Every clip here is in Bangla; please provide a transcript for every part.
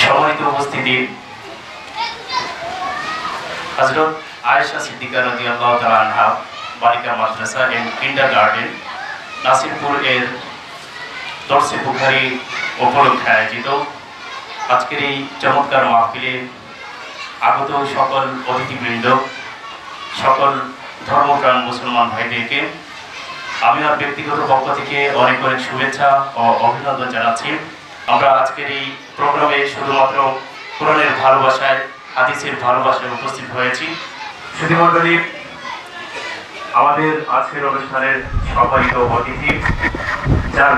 সম্মানিত উপস্থিতি, হযরত আয়েশা সিদ্দিকা রাদিয়াল্লাহু তাআলা আনহা বালিকা মাদ্রাসা এন্ড কিন্ডারগার্টেন নাসিরপুর এর দরসে বুখারী উপলক্ষে আয়োজিত আজকের এই চমৎকার মাহফিলে আগত সকল অতিথিবৃন্দ, সকল ধর্মপ্রাণ মুসলমান ভাইদেরকে আমি আর ব্যক্তিগত পক্ষ থেকে অনেক অনেক শুভেচ্ছা ও অভিনন্দন জানাচ্ছি। আমরা আজকের এই প্রোগ্রামে শুধুমাত্র কোরআনের ভালোবাসায়, হাদিসের ভালোবাসায় উপস্থিত হয়েছি। সুধীমণ্ডলী, আমাদের আজকের অনুষ্ঠানের সম্মানিত অতিথি, যার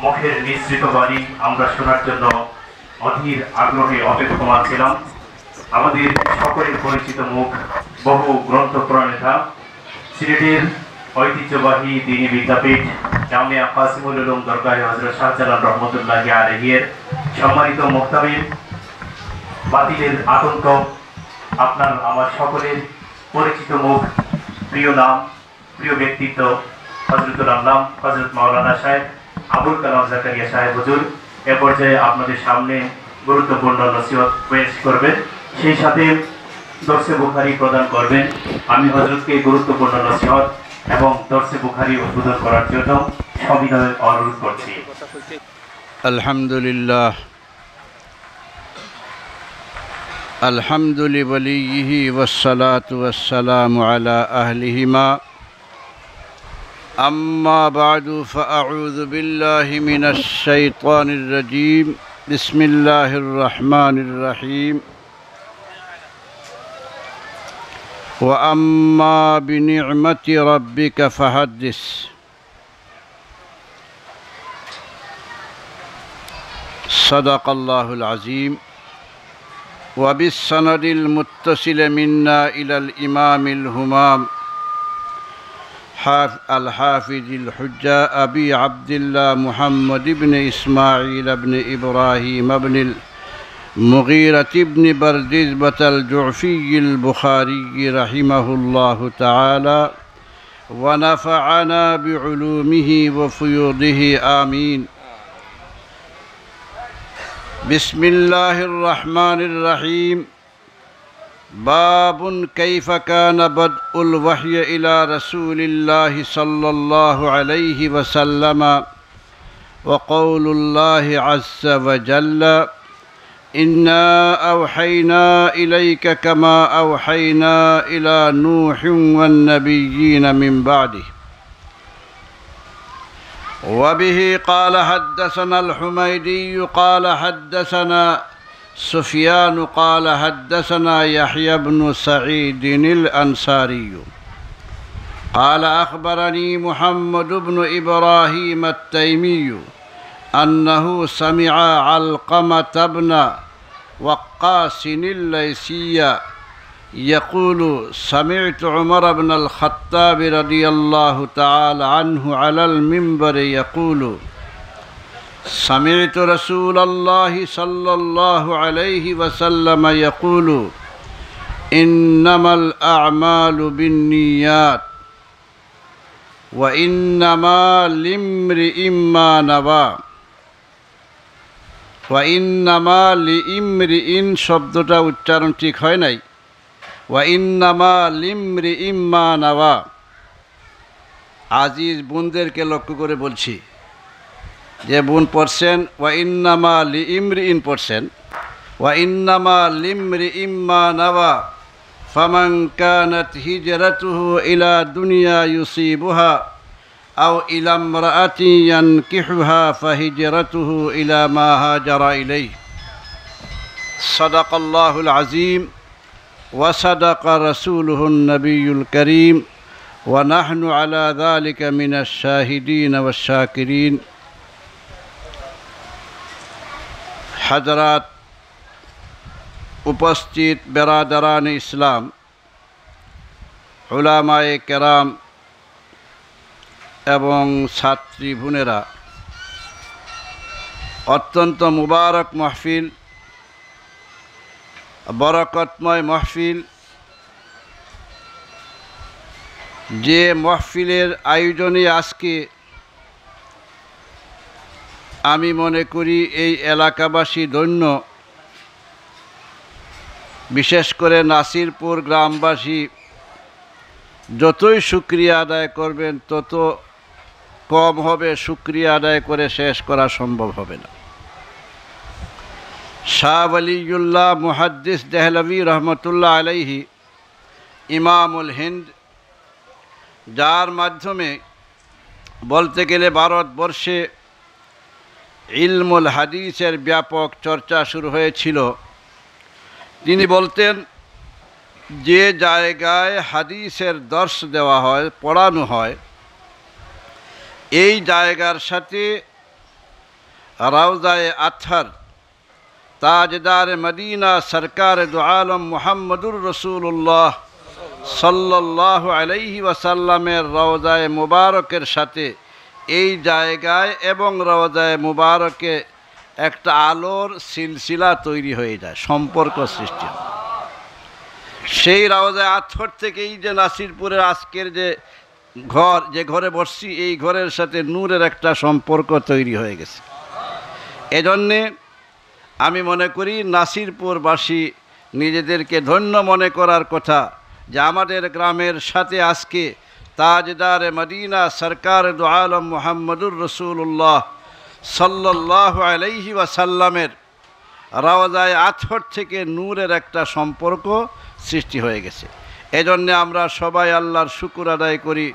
মুখের নিঃসৃত বাণী আমরা শোনার জন্য অধীর আগ্রহে অপেক্ষমান ছিলাম, আমাদের সকলের পরিচিত মুখ, বহু গ্রন্থ প্রণেতা, সিলেটের ঐতিহ্যবাহী দ্বীনি বিদ্যাপীঠ জামিয়া কাসিমুল উলুম দরগাহে হযরত শাহজালাল রহমতুল্লাহি আলাইহির সম্মানিত মুহতামিম, বাতিলের আতঙ্ক, আপনার আমার সকলের পরিচিত মুখ, প্রিয় নাম, প্রিয় ব্যক্তিত্ব হযরতুল আল্লাম হযরত মাওলানা সাহেব আবুল কালাম জাকারিয়া সাহেব হুজুর এ পর্যায়ে আপনাদের সামনে গুরুত্বপূর্ণ নসিহত পেশ করবেন, সেই সাথে দরসে বুখারী প্রদান করবেন। আমি হযরতকে গুরুত্বপূর্ণ নসিহত এবং দরসে বুখারী উদ্বোধন করার জন্য সবিনয়ে অনুরোধ করছি। আলহামদুলিল্লাহ, الحمد لوليه والصلاة والسلام على أهلهما. أما بعد فأعوذ بالله من الشيطان الرجيم. بسم الله الرحمن الرحيم. وأما بنعمة ربك فحدث. صدق الله العظيم. وبالسند المتصل منا إلى الإمام الهمام الحافظ الحجة أبي عبد الله محمد بن إسماعيل بن إبراهيم بن المغيرة بن بردزبة الجعفي البخاري رحمه الله تعالى ونفعنا بعلومه وفيوضه آمين. بسم الله الرحمن الرحيم. باب كيف كان بدء الوحي إلى رسول الله صلى الله عليه وسلم وقول الله عز وجل إنا أوحينا إليك كما أوحينا إلى نوح والنبيين من بعده. وبه قال حدثنا الحميدي قال حدثنا سفيان قال حدثنا يحيى بن سعيد الأنصاري قال أخبرني محمد بن إبراهيم التيمي أنه سمع علقمة بن وقاص الليثي يقول سمعت عمر بن الخطاب رضي الله تعالى عنه على المنبر يقول سمعت رسول الله صلى الله عليه وسلم يقول إنما الأعمال بالنيات وإنما لامرئ ما نوى وإنما لامرئ শব্দটা উচ্চারণ ঠিক হয় নাই। ওয়াইন্নামা লিমরিইম মা নাওয়া। আজিজ বোনদেরকে লক্ষ্য করে বলছি, যে বোন পড়ছেন ওয়াইন্নামা লিমরিইন পড়ছেন, ওয়াইন্নামা লিমরিইম মা নাওয়া ফামান কানাত হিজরাতুহু ইলা দুনিয়া ইউসিবুহা আও ইলা ইমরাআতিন ইয়ানকিহুহা ফাহিজরাতুহু ইলা মা হাজারা ইলাইহি। সাদাকাল্লাহুল আযীম وصدق رسوله النبي الكريم ونحن على ذلك من الشاهدين والشاكرين. حضرات উপস্থিত বেরাদারান ইসলাম, উলামায়ে কেরাম এবং ছাত্রী বোনেরা, অত্যন্ত মুবারক মাহফিল, বরকতময় মাহফিল, যে মাহফিলের আয়োজনে আজকে আমি মনে করি এই এলাকাবাসী ধন্য, বিশেষ করে নাসিরপুর গ্রামবাসী যতই শুকরিয়া আদায় করবেন তত কম হবে, শুকরিয়া আদায় করে শেষ করা সম্ভব হবে না। শাহ ওয়ালিউল্লাহ মুহাদ্দিস দেহলভী রহমতুল্লাহ আলাইহি ইমামুল হিন্দ, যার মাধ্যমে বলতে গেলে ভারতবর্ষে ইলমুল হাদিসের ব্যাপক চর্চা শুরু হয়েছিল, তিনি বলতেন যে জায়গায় হাদিসের দর্শ দেওয়া হয়, পড়ানো হয়, এই জায়গার সাথে রাউজায়ে আতহার তাজদার মদিনা সরকার দু আলম মুহাম্মদুর রসুল্লাহ সাল্লাল্লাহু আলাইহি ওয়াসাল্লামের রওজায়ে মুবারকের সাথে এই জায়গায় এবং রওজায়ে মুবারকে একটা আলোর সিলসিলা তৈরি হয়ে যায়, সম্পর্ক সৃষ্টি হয়। সেই রওজায়ে আতহার থেকেই যে নাসিরপুরের আজকের যে ঘর, যে ঘরে বসছি, এই ঘরের সাথে নূরের একটা সম্পর্ক তৈরি হয়ে গেছে। এজন্যে আমি মনে করি নাসিরপুরবাসী নিজেদেরকে ধন্য মনে করার কথা যে আমাদের গ্রামের সাথে আজকে তাজদার মদিনা সরকার দু আলম মুহাম্মদুর রসুল্লাহ সাল্লাল্লাহু আলাইহি ওয়াসাল্লামের রওজায়ে আতহার থেকে নূরের একটা সম্পর্ক সৃষ্টি হয়ে গেছে। এজন্যে আমরা সবাই আল্লাহর শুকর আদায় করি,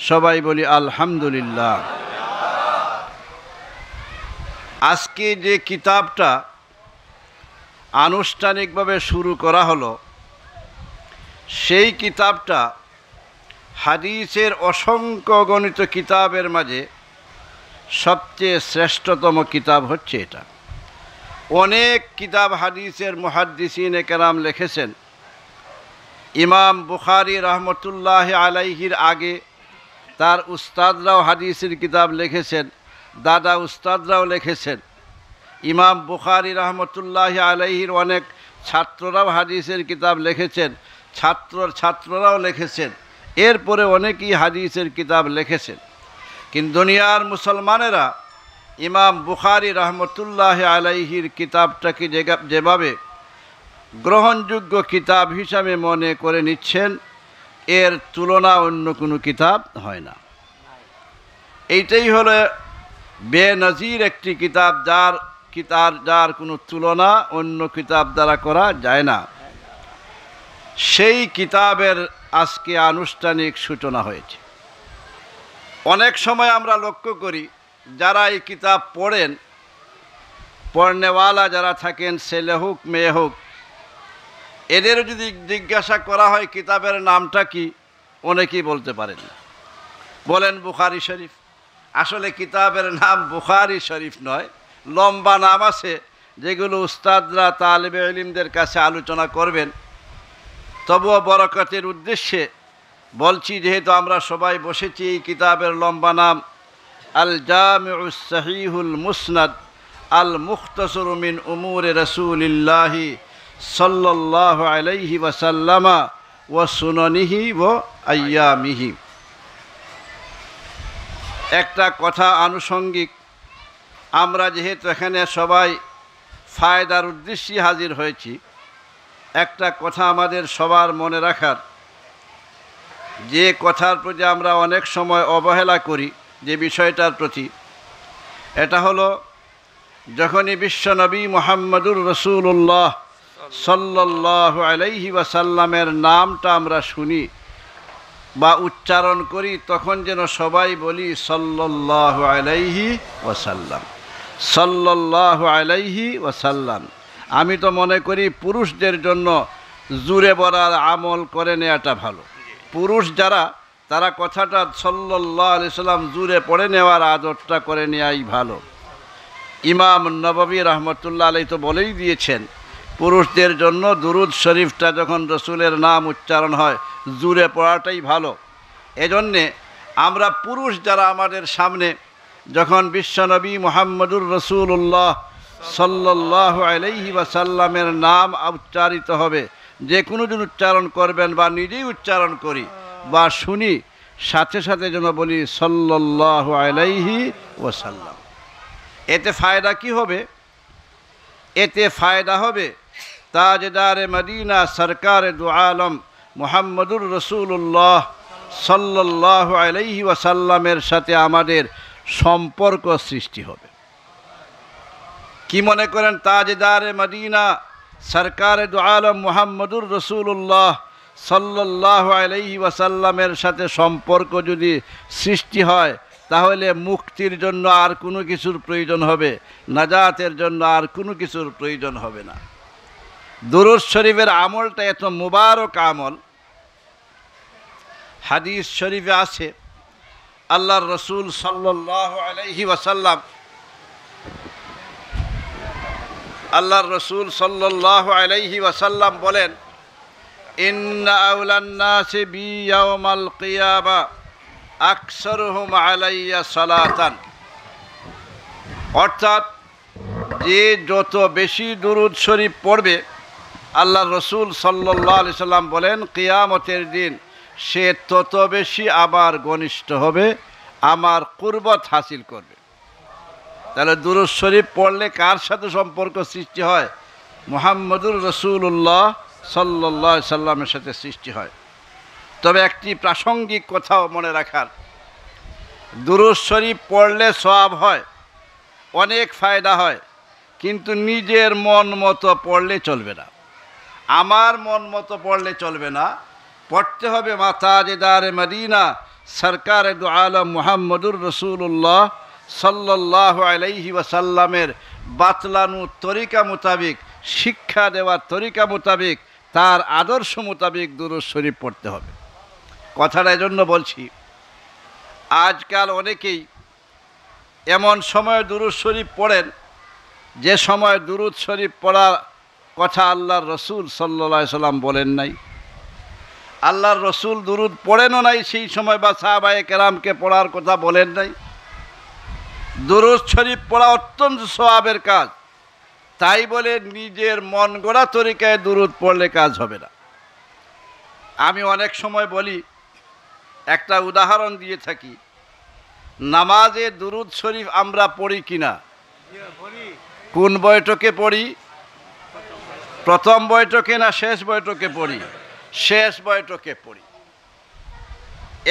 সবাই বলি আলহামদুলিল্লাহ। আজকে যে কিতাবটা আনুষ্ঠানিকভাবে শুরু করা হলো, সেই কিতাবটা হাদিসের অসংখ্য গণিত কিতাবের মাঝে সবচেয়ে শ্রেষ্ঠতম কিতাব হচ্ছে এটা। অনেক কিতাব হাদিসের মুহাদ্দিসিনে কেরাম লিখেছেন। ইমাম বুখারী রহমতুল্লাহ আলাইহির আগে তার উস্তাদরাও হাদিসের কিতাব লিখেছেন, দাদা উস্তাদরাও লিখেছেন। ইমাম বুখারী রহমতুল্লাহ আলাইহির অনেক ছাত্ররাও হাদিসের কিতাব লিখেছেন, ছাত্ররাও লিখেছেন। এরপরে অনেকেই হাদিসের কিতাব লিখেছেন। কিন্তু দুনিয়ার মুসলমানেরা ইমাম বুখারী রহমতুল্লাহ আলাইহির কিতাবটাকে যেভাবে গ্রহণযোগ্য কিতাব হিসাবে মনে করে নিচ্ছেন, এর তুলনা অন্য কোনো কিতাব হয় না। এইটাই হলো বেনজির একটি কিতাব, যার কোনো তুলনা অন্য কিতাব দ্বারা করা যায় না। সেই কিতাবের আজকে আনুষ্ঠানিক সূচনা হয়েছে। অনেক সময় আমরা লক্ষ্য করি যারা এই কিতাব পড়েন, পড়নেওয়ালা যারা থাকেন, ছেলে হোক মেয়ে হোক, এদের যদি জিজ্ঞাসা করা হয় কিতাবের নামটা কি, অনেকেই বলতে পারেন না, বলেন বুখারী শরীফ। আসলে কিতাবের নাম বুখারী শরীফ নয়, লম্বা নাম আছে যেগুলো উস্তাদরা তালেবে ইলমদের কাছে আলোচনা করবেন। তবুও বরকতের উদ্দেশ্যে বলছি, যেহেতু আমরা সবাই বসেছি, এই কিতাবের লম্বা নাম আল জামিউস সহিহুল মুসনাদ আল মুখতাসর মিন উমুরে রাসূলিল্লাহি সাল্লাল্লাহু আলাইহি ওয়াসাল্লামা ওয়া সুনানিহি ওয়া আইয়ামিহি। একটা কথা আনুষঙ্গিক, আমরা যেহেতু এখানে সবাই ফায়দার উদ্দেশ্যে হাজির হয়েছি, একটা কথা আমাদের সবার মনে রাখার, যে কথার প্রতি আমরা অনেক সময় অবহেলা করি, যে বিষয়টার প্রতি, এটা হলো যখনই বিশ্বনবী মুহাম্মদুর রসুল্লাহ সাল্লাল্লাহু আলাইহি ওয়াসাল্লামের নামটা আমরা শুনি বা উচ্চারণ করি, তখন যেন সবাই বলি সাল্লাল্লাহু আলাইহি ওয়াসাল্লাম, সাল্লাল্লাহু আলাইহি ওয়াসাল্লাম। আমি তো মনে করি পুরুষদের জন্য জুড়ে বলার আমল করে নেওয়াটা ভালো। পুরুষ যারা, তারা কথাটা সাল্লাল্লাহু আলাইহি সাল্লাম জুড়ে পড়ে নেওয়ার আদতটা করে নেওয়াই ভালো। ইমাম নববী রহমতুল্লাহ আলাইহি তো বলেই দিয়েছেন, পুরুষদের জন্য দুরুদ শরীফটা যখন রসুলের নাম উচ্চারণ হয় জুড়ে পড়াটাই ভালো। এজন্যে আমরা পুরুষ যারা আমাদের সামনে যখন বিশ্বনবী মুহাম্মদুর রসুল্লাহ সাল্লাল্লাহু আলাইহি ওয়াসাল্লামের নাম উচ্চারিত হবে, যে কোনো দিন উচ্চারণ করবেন বা নিজেই উচ্চারণ করি বা শুনি, সাথে সাথে যেন বলি সাল্লাল্লাহু আলাইহি ওয়াসাল্লাম। এতে ফায়দা কি হবে? এতে ফায়দা হবে তাজদারে মদিনা সরকার দু আলম মুহাম্মদুর রসুল্লাহ সাল্লাল্লাহু আলাইহি ওয়াসাল্লামের সাথে আমাদের সম্পর্ক সৃষ্টি হবে। কি মনে করেন তাজদারে মদিনা সরকার দু আলম মুহাম্মদুর রসুল্লাহ সাল্লাল্লাহু আলাইহি ওয়াসাল্লামের সাথে সম্পর্ক যদি সৃষ্টি হয় তাহলে মুক্তির জন্য আর কোনো কিছুর প্রয়োজন হবে, নাজাতের জন্য আর কোনো কিছুর প্রয়োজন হবে না। দুরূদ শরীফের আমলটা এত মুবারক আমল। হাদিস শরীফে আছে আল্লাহর রসুল সাল্লাল্লাহু আলাইহি ওয়াসাল্লাম বলেন, ইন্না আউলান নাসি বি ইয়াউমাল কিয়ামা আকসারুহুম আলাইয়া সালাতান। অর্থাৎ যে যত বেশি দুরূদ শরীফ পড়বে, আল্লাহর রসুল সাল্লাল্লাহু আলাইহি সাল্লাম বলেন কিয়ামতের দিন সে তত বেশি আমার ঘনিষ্ঠ হবে, আমার কুরবত হাসিল করবে। তাহলে দুরূদ শরীফ পড়লে কার সাথে সম্পর্ক সৃষ্টি হয়? মুহাম্মদুর রসুল্লাহ সাল্লাল্লাহু আলাইহি সাল্লামের সাথে সৃষ্টি হয়। তবে একটি প্রাসঙ্গিক কথাও মনে রাখার, দুরূদ শরীফ পড়লে সওয়াব হয়, অনেক ফায়দা হয়, কিন্তু নিজের মন মতো পড়লে চলবে না, আমার মন মতো পড়লে চলবে না। পড়তে হবে তাজদারে মদিনা সরকার দু আলম মুহাম্মদুর রসুল্লাহ সাল্লাল্লাহু আলাইহি ওয়াসাল্লামের বাতলানো তরিকা মোতাবিক, শিক্ষা দেওয়ার তরিকা মোতাবিক, তার আদর্শ মোতাবিক দুরূদ শরীফ পড়তে হবে। কথাটা এজন্য বলছি, আজকাল অনেকেই এমন সময় দুরূদ শরীফ পড়েন যে সময় দুরূদ শরীফ পড়ার কথা আল্লাহর রসুল সাল্লাল্লাহু আলাইহি সাল্লাম বলেন নাই, আল্লাহর রসুল দুরূদ পড়েনও নাই সেই সময়, বা সাহাবায়ে কেরামকে পড়ার কথা বলেন নাই। দুরূদ শরীফ পড়া অত্যন্ত সওয়াবের কাজ, তাই বলে নিজের মন গড়া তরিকায় দুরূদ পড়লে কাজ হবে না। আমি অনেক সময় বলি, একটা উদাহরণ দিয়ে থাকি, নামাজে দুরূদ শরীফ আমরা পড়ি কিনা? কোন বৈঠকে পড়ি? প্রথম বৈঠকে না শেষ বৈঠকে পড়ি? শেষ বৈঠকে পড়ি।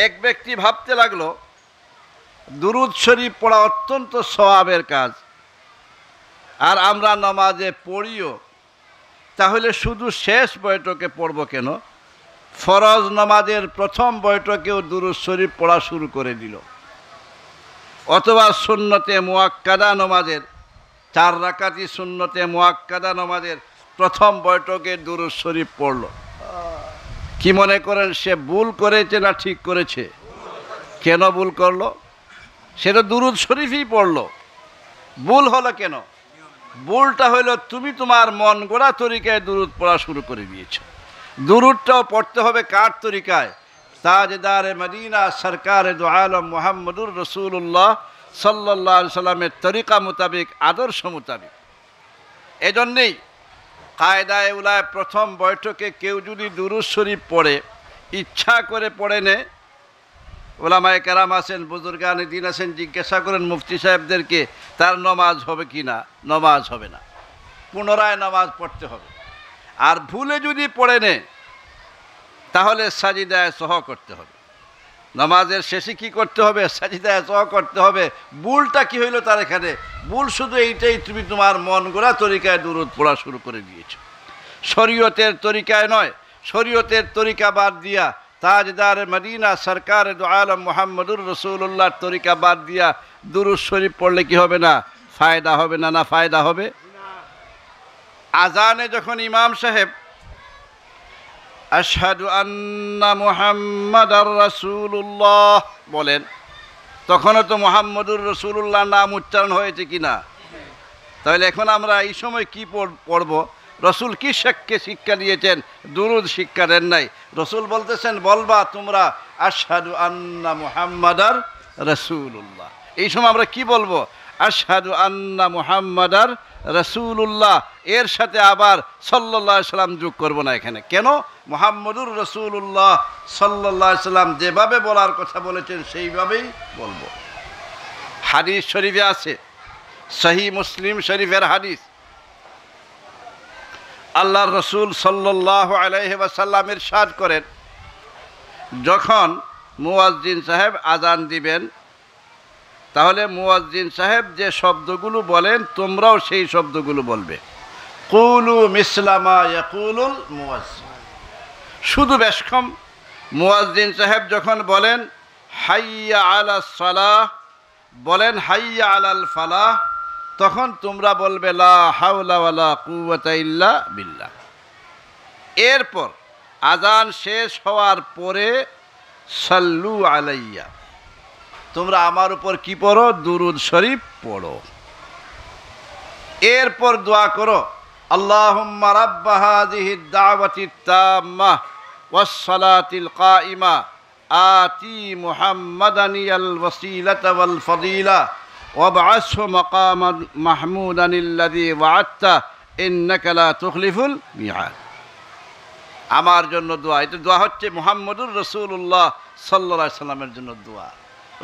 এক ব্যক্তি ভাবতে লাগলো দুরূদ শরীফ পড়া অত্যন্ত সওয়াবের কাজ, আর আমরা নামাজে পড়িও, তাহলে শুধু শেষ বৈঠকে পড়ব কেন? ফরজ নামাজের প্রথম বৈঠকেও দুরূদ শরীফ পড়া শুরু করে দিল। অথবা সুন্নতে মুআক্কাদা নামাজের 4 রাকাতি সুন্নতে মুআক্কাদা নামাজের প্রথম বৈঠকে দুরূদ শরীফ পড়ল। কি মনে করেন সে ভুল করেছে না ঠিক করেছে? কেন ভুল করলো? সে তো দুরূদ শরীফই পড়লো। ভুল হলো কেন? ভুলটা হলো তুমি তোমার মন গড়া তরিকায় দুরূদ পড়া শুরু করে দিয়েছ। দুরূদটাও পড়তে হবে কার তরিকায়? তাজদারে মদিনা সরকার দু আলম মুহাম্মদুর রসুল্লাহ সাল্লাল্লাহু আলাইহি সাল্লামের তরিকা মোতাবিক, আদর্শ মোতাবিক। এজন্যেই কায়দায়ে উলায় প্রথম বৈঠকে কেউ যদি দুরূদ শরীফ পড়ে, ইচ্ছা করে পড়ে নেয়, ওলামায়ে কেরাম আছেন, বুজুর্গানে দিন আছেন, জিজ্ঞাসা করেন মুফতি সাহেবদেরকে তার নামাজ হবে কি না? নামাজ হবে না, পুনরায় নামাজ পড়তে হবে। আর ভুলে যদি পড়ে নেয় তাহলে সাজিদায় সহ করতে হবে। নামাজের শেষে কি করতে হবে? সাজিদায় সহ করতে হবে। ভুলটা কি হইল তার এখানে? ভুল শুধু এইটাই, তুমি তোমার মন গড়া তরিকায় দুরূদ পড়া শুরু করে দিয়েছ, শরীয়তের তরিকায় নয়। শরীয়তের তরিকা বাদ দিয়া তাজদারে মদিনা সরকার দু আলম মুহাম্মদুর রসুল্লাহর তরিকা বাদ দিয়া দুরূদ শরীফ পড়লে কি হবে না? ফায়দা হবে না? না ফায়দা হবে? আজানে যখন ইমাম সাহেব আশহাদু আন্না মুহাম্মাদার রাসূলুল্লাহ বলেন, তখনও তো মুহাম্মদুর রসুল্লাহ নাম উচ্চারণ হয়েছে কি না? তাহলে এখন আমরা এই সময় কি পড়ব? রসুল কি শিক্ষা দিয়েছেন? দুরূদ শিক্ষা দেন নাই। রসুল বলতেছেন বলবা তোমরা আশহাদু আন্না মুহাম্মাদার রাসূলুল্লাহ। এই সময় আমরা কি বলবো? আশহাদু আন্না মুহাম্মাদার রাসূলুল্লাহ। এর সাথে আবার সাল্লাল্লাহু আলাইহি সাল্লাম যোগ করব না এখানে। কেন? মুহাম্মদুর রাসূলুল্লাহ সাল্লাল্লাহু আলাইহি সাল্লাম যেভাবে বলার কথা বলেছেন সেইভাবেই বলবো। হাদিস শরীফে আছে, সহিহ মুসলিম শরীফের হাদিস, আল্লাহর রসুল সাল্লাল্লাহু আলাইহি ওয়াসাল্লাম ইরশাদ করেন, যখন মুয়াজ্জিন সাহেব আজান দিবেন তাহলে মুয়াজ্জিন সাহেব যে শব্দগুলো বলেন তোমরাও সেই শব্দগুলো বলবে। কুলু মিসলামা ইয়াকুলুল মুয়াজ্জিন। শুধু বেশকম মুয়াজ্জিন সাহেব যখন বলেন হাইয়া আলাস সালাহ, বলেন হাইয়া আলাল ফালাহ, তখন তোমরা বলবে লা হাওলা ওয়ালা কুওয়াতা ইল্লা বিল্লাহ। এরপর আজান শেষ হওয়ার পরে সাল্লু আলাইয়া, তোমরা আমার উপর কি পড়ো? দুরুদ শরীফ পড়ো। এরপর দোয়া করো, আল্লাহুম্মা রাব্বা হাযিহিদ দাওয়াতিত তাম্মাহ ওয়াস সালাতিল কাইমা আতি মুহাম্মাদানিয়াল ওয়াসিলাতা ওয়াল ফাদিলা ওয়াবআসহু মাকামান মাহমুদানিল্লাযী ওয়া'আদতা ইন্নাকা লা তুখলিফুল মিআদ। আমার জন্য দোয়া। এটা দোয়া হচ্ছে মুহাম্মদুর রাসূলুল্লাহ সাল্লাল্লাহু আলাইহি সাল্লামের জন্য দোয়া।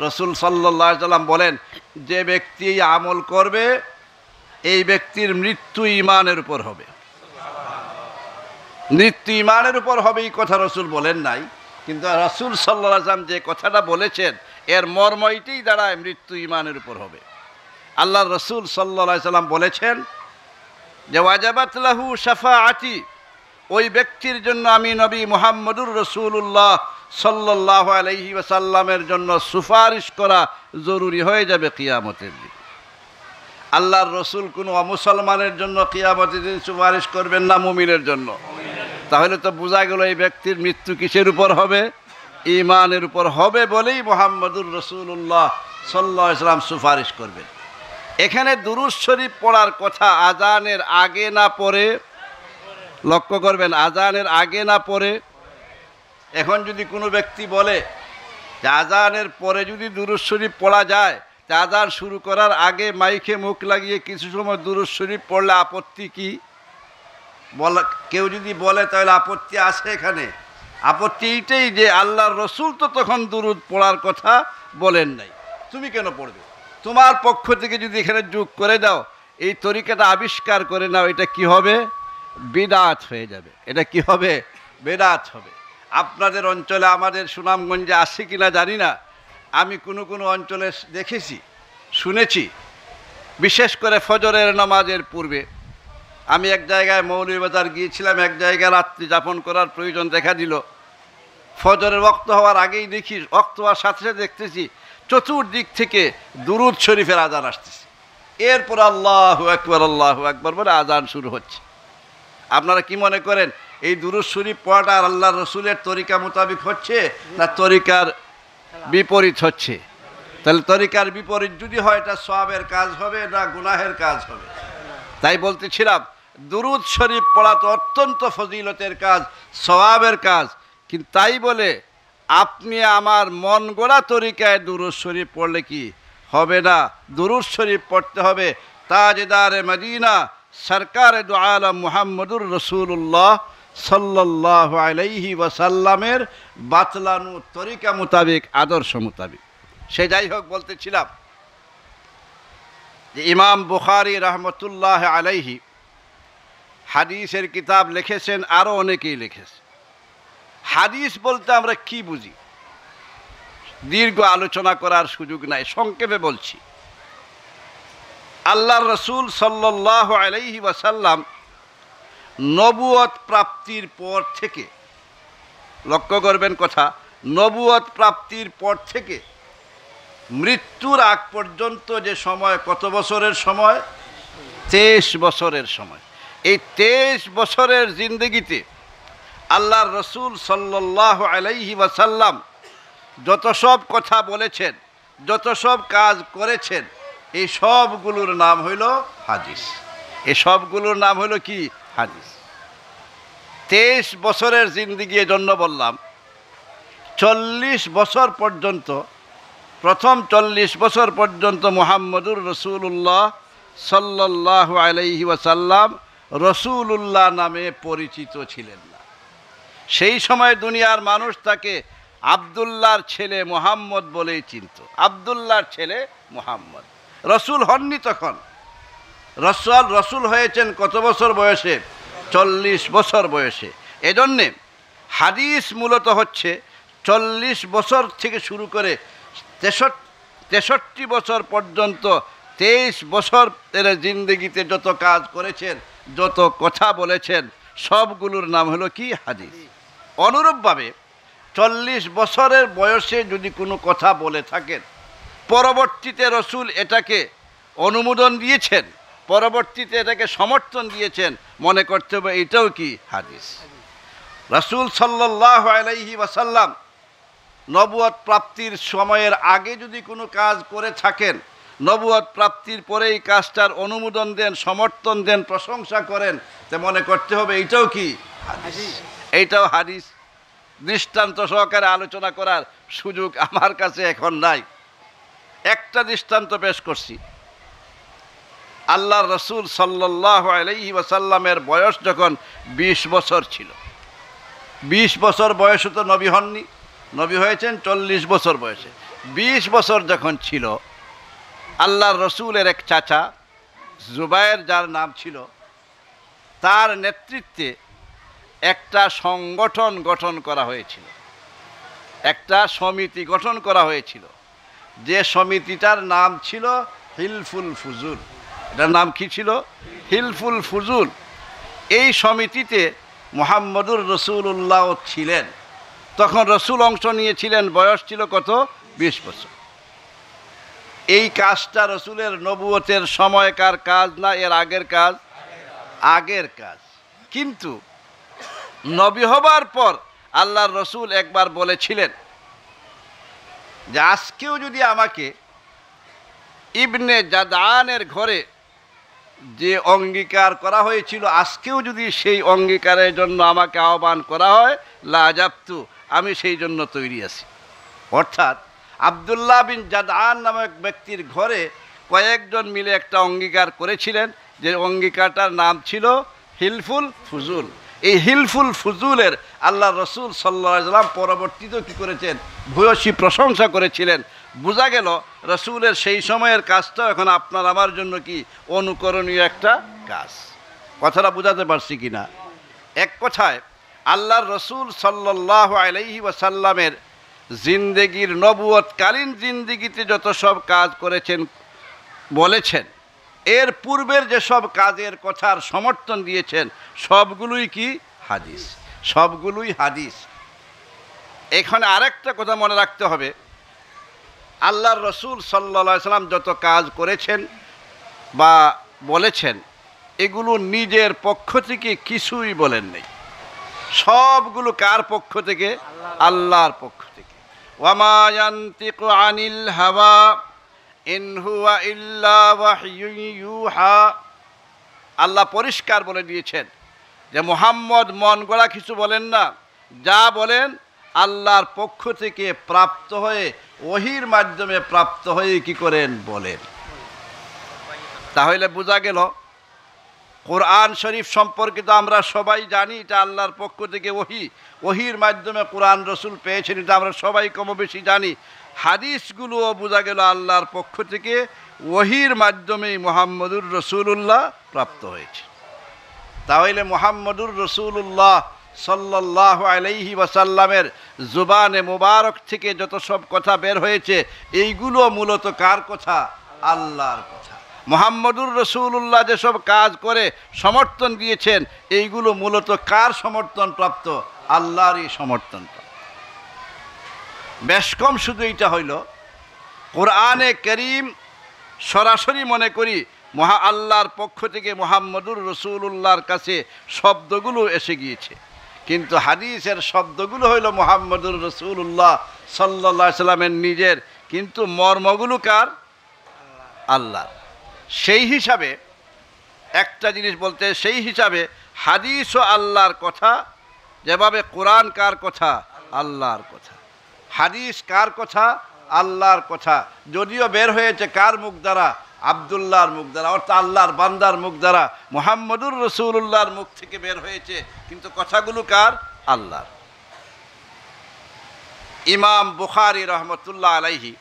রসুল সাল্লাল্লাহু আলাইহি সাল্লাম বলেন, যে ব্যক্তি এই আমল করবে এই ব্যক্তির মৃত্যু ঈমানের উপর হবে। মৃত্যু ঈমানের উপর হবে এই কথা রসুল বলেন নাই, কিন্তু রসুল সাল্লাল্লাহু আলাইহি সাল্লাম যে কথাটা বলেছেন এর মর্ম এটাই দাঁড়ায় মৃত্যু ঈমানের উপর হবে। আল্লাহর রসুল সাল্লাল্লাহু আলাইহি সাল্লাম বলেছেন যে ওয়াজাবাত লাহু শাফাআতি, ওই ব্যক্তির জন্য আমি নবী মুহাম্মদুর রাসূলুল্লাহ সাল্লাল্লাহু আলাইহি ওয়াসাল্লামের জন্য সুপারিশ করা জরুরি হয়ে যাবে কিয়ামতের দিন। আল্লাহর রসুল কোনো অমুসলমানের জন্য কিয়ামতের দিন সুপারিশ করবেন না, মুমিনের জন্য। তাহলে তো বোঝা গেল এই ব্যক্তির মৃত্যু কিসের উপর হবে? ঈমানের উপর হবে বলেই মুহাম্মদুর রাসূলুল্লাহ সাল্লাল্লাহু আলাইহি ওয়াসাল্লাম সুপারিশ করবেন। এখানে দুরূদ শরীফ পড়ার কথা আজানের আগে না পরে, লক্ষ্য করবেন, আজানের আগে না পরে। এখন যদি কোনো ব্যক্তি বলে যে আজানের পরে যদি দুরূদ শরীফ পড়া যায়, তা আজান শুরু করার আগে মাইকে মুখ লাগিয়ে কিছু সময় দুরূদ শরীফ পড়লে আপত্তি কি? কেউ যদি বলে তাহলে আপত্তি আছে এখানে। আপত্তি এইটাই যে আল্লাহর রসুল তো তখন দুরূদ পড়ার কথা বলেন নাই, তুমি কেন পড়বে? তোমার পক্ষ থেকে যদি এখানে যোগ করে দাও, এই তরিকাটা আবিষ্কার করে নাও, এটা কি হবে? বিদআত হয়ে যাবে। এটা কি হবে? বিদআত হবে। আপনাদের অঞ্চলে, আমাদের সুনামগঞ্জে আছে কিনা জানি না, আমি কোনো কোনো অঞ্চলে দেখেছি, শুনেছি, বিশেষ করে ফজরের নামাজের পূর্বে আমি এক জায়গায় মৌলভীবাজার গিয়েছিলাম, এক জায়গায় রাত্রি যাপন করার প্রয়োজন দেখা দিল। ফজরের ওয়াক্ত হওয়ার আগেই দেখি, ওয়াক্ত হওয়ার সাথে সাথে দেখতেছি চতুর্দিক থেকে দুরূদ শরীফের আজান আসতেছে। এরপর আল্লাহু আকবার বলে আজান শুরু হচ্ছে। আপনারা কি মনে করেন এই দুরূদ শরীফ পড়াটা আল্লাহ রসুলের তরিকা মোতাবিক হচ্ছে না তরিকার বিপরীত হচ্ছে? তাহলে তরিকার বিপরীত যদি হয় এটা সওয়াবের কাজ হবে না গুনাহের কাজ হবে? তাই বলতেছিলাম দুরূদ শরীফ পড়া তো অত্যন্ত ফজিলতের কাজ, সওয়াবের কাজ, কিন্তু তাই বলে আপনি আমার মন গড়া তরিকায় দুরূদ শরীফ পড়লে কি হবে না? দুরূদ শরীফ পড়তে হবে তাজদারে মদিনা সরকারে দু আলম মুহাম্মদুর রাসূলুল্লাহ সাল্লাল্লাহু আলাইহি ওয়াসাল্লামের বাতলানো তরিকা মোতাবেক, আদর্শ মোতাবেক। সে যাই হোক, বলতেছিলাম যে ইমাম বুখারী রহমতুল্লাহ আলাইহি হাদিসের কিতাব লিখেছেন, আরও অনেকেই লিখেছে। হাদিস বলতে আমরা কি বুঝি দীর্ঘ আলোচনা করার সুযোগ নাই, সংক্ষেপে বলছি। আল্লাহর রসুল সাল্লাল্লাহু আলাইহি ওয়াসাল্লাম নবুয়ত প্রাপ্তির পর থেকে, লক্ষ্য করবেন কথা, নবুয়ত প্রাপ্তির পর থেকে মৃত্যুর আগ পর্যন্ত যে সময়, কত বছরের সময়? 23 বছরের সময়। এই 23 বছরের জিন্দগিতে আল্লাহর রসুল সাল্লাল্লাহু আলাইহি ওয়াসাল্লাম যত সব কথা বলেছেন, যত সব কাজ করেছেন, এই সবগুলোর নাম হইল হাদিস। এই সবগুলোর নাম হইল কি? হাদিস। 23 বছরের জিন্দগি জন্য বললাম। 40 বছর পর্যন্ত, প্রথম 40 বছর পর্যন্ত মুহাম্মদুর রাসূলুল্লাহ সাল্লাল্লাহু আলাইহি ওয়াসাল্লাম রসুলুল্লাহ নামে পরিচিত ছিলেন না। সেই সময় দুনিয়ার মানুষ তাকে আবদুল্লাহর ছেলে মুহাম্মদ বলেই চিনত। আবদুল্লাহর ছেলে মুহাম্মদ। রসুল হননি তখন। রসুল হয়েছেন কত বছর বয়সে? 40 বছর বয়সে। এজন্যে হাদিস মূলত হচ্ছে 40 বছর থেকে শুরু করে 63 বছর পর্যন্ত 23 বছর এর জিন্দেগিতে যত কাজ করেছেন, যত কথা বলেছেন, সবগুলোর নাম হলো কি? হাদিস। অনুরূপভাবে 40 বছরের বয়সে যদি কোনো কথা বলে থাকেন, পরবর্তীতে রসুল এটাকে অনুমোদন দিয়েছেন, পরবর্তীতে এটাকে সমর্থন দিয়েছেন, মনে করতে হবে এটাও কি? হাদিস। রাসূল সাল্লাল্লাহু আলাইহি ওয়াসাল্লাম নবুয়ত প্রাপ্তির সময়ের আগে যদি কোনো কাজ করে থাকেন, নবুয়ত প্রাপ্তির পরে এই কাজটার অনুমোদন দেন, সমর্থন দেন, প্রশংসা করেন, তে মনে করতে হবে এইটাও কি? হাদিস। এইটাও হাদিস। দৃষ্টান্ত সহকারে আলোচনা করার সুযোগ আমার কাছে এখন নাই। একটা দৃষ্টান্ত পেশ করছি। আল্লাহর রসুল সাল্লাল্লাহু আলাইহি ওয়াসাল্লামের বয়স যখন 20 বছর ছিল, 20 বছর বয়সে তো নবী হননি, নবী হয়েছেন 40 বছর বয়সে। 20 বছর যখন ছিল, আল্লাহর রসুলের এক চাচা জুবায়ের, যার নাম ছিল, তার নেতৃত্বে একটা সংগঠন গঠন করা হয়েছিল, একটা সমিতি গঠন করা হয়েছিল, যে সমিতিটার নাম ছিল হিলফুল ফুজুল। এটার নাম কি ছিল? হিলফুল ফুজুল। এই সমিতিতে মুহাম্মদুর রসুল্লাহ ছিলেন। তখন রসুল অংশ নিয়েছিলেন, বয়স ছিল কত? 20 বছর। এই কাজটা রসুলের নবুয়তের সময়কার কাজ না, এর আগের কাজ? আগের কাজ। কিন্তু নবী হবার পর আল্লাহর রসুল একবার বলেছিলেন যে আজকেও যদি আমাকে ইবনে জাদআনের ঘরে যে অঙ্গীকার করা হয়েছিল, আজকেও যদি সেই অঙ্গীকারের জন্য আমাকে আহ্বান করা হয়, লাজাবতু, আমি সেই জন্য তৈরি আছি। অর্থাৎ আব্দুল্লাহ বিন জাদআন নামক ব্যক্তির ঘরে কয়েকজন মিলে একটা অঙ্গীকার করেছিলেন, যে অঙ্গীকারটার নাম ছিল হিলফুল ফুজুল। এই হিলফুল ফুজুলের আল্লাহ রসুল সাল্লাল্লাহু আলাইহি ওয়াসাল্লাম পরবর্তীতেও কী করেছেন? ভূয়সী প্রশংসা করেছিলেন। বোঝা গেল রসুলের সেই সময়ের কাজটা এখন আপনার আমার জন্য কি অনুকরণীয় একটা কাজ। কথাটা বোঝাতে পারছি কি না? এক কথায় আল্লাহর রসুল সাল্লাল্লাহু আলাইহি ওয়াসাল্লামের জিন্দেগির, নবুয়তকালীন জিন্দেগিতে যত সব কাজ করেছেন, বলেছেন, এর পূর্বের যেসব কাজের কথার সমর্থন দিয়েছেন, সবগুলোই কি? হাদিস। সবগুলোই হাদিস। এখানে আরেকটা কথা মনে রাখতে হবে, আল্লাহর রসুল সাল্লাল্লাহু আলাইহি ওয়াসাল্লাম যত কাজ করেছেন বা বলেছেন, এগুলো নিজের পক্ষ থেকে কিছুই বলেন নেই। সবগুলো কার পক্ষ থেকে? আল্লাহর পক্ষ থেকে। ওয়ামা ইয়ানতিকু আনিল হাওয়া ইন হুয়া ইল্লা ওয়াহয়ুন ইউহা। আল্লাহ পরিষ্কার বলে দিয়েছেন যে মুহাম্মদ মন গড়া কিছু বলেন না, যা বলেন আল্লাহর পক্ষ থেকে প্রাপ্ত হয়ে, ওহির মাধ্যমে প্রাপ্ত হয়ে কি করেন? বলেন। তাহলে বোঝা গেল কোরআন শরীফ সম্পর্কে তো আমরা সবাই জানি, এটা আল্লাহর পক্ষ থেকে ওহি, ওহির মাধ্যমে কোরআন রসুল পেয়েছেন, এটা আমরা সবাই কম বেশি জানি। হাদিসগুলোও বোঝা গেল আল্লাহর পক্ষ থেকে ওহির মাধ্যমেই মুহাম্মদুর রসুল্লাহ প্রাপ্ত হয়েছে। তাহলে মুহাম্মদুর রসুল্লাহ সাল্লাল্লাহু আলাইহি ওয়াসাল্লামের জুবানে মুবারক থেকে যত সব কথা বের হয়েছে, এইগুলো মূলত কার কথা? আল্লাহর কথা। মুহাম্মদুর রসুল্লাহ যেসব কাজ করে সমর্থন দিয়েছেন, এইগুলো মূলত কার সমর্থন প্রাপ্ত? আল্লাহরই সমর্থন প্রাপ্ত। বেশ কম শুধু এইটা হইল, কোরআনে কারীম সরাসরি মনে করি আল্লাহর পক্ষ থেকে মুহাম্মদুর রসুল্লাহর কাছে শব্দগুলো এসে গিয়েছে, কিন্তু হাদিসের শব্দগুলো হইল মুহাম্মদুর রসুল্লাহ সাল্লাল্লাহু আলাইহি সাল্লামের নিজের, কিন্তু মর্মগুলো কার? আল্লাহ। সেই হিসাবে একটা জিনিস বলতে, সেই হিসাবে হাদিসও আল্লাহর কথা, যেভাবে কোরআন কার কথা? আল্লাহর কথা। হাদিস কার কথা? আল্লাহর কথা। যদিও বের হয়েছে কার মুখ দ্বারা? আব্দুল্লাহর মুখ দ্বারা, অর্থাৎ আল্লাহর বান্দার মুখ দ্বারা, মুহাম্মদুর রসুল্লাহর মুখ থেকে বের হয়েছে, কিন্তু কথাগুলো কার? আল্লাহর। ইমাম বুখারী রহমতুল্লাহ আলাইহি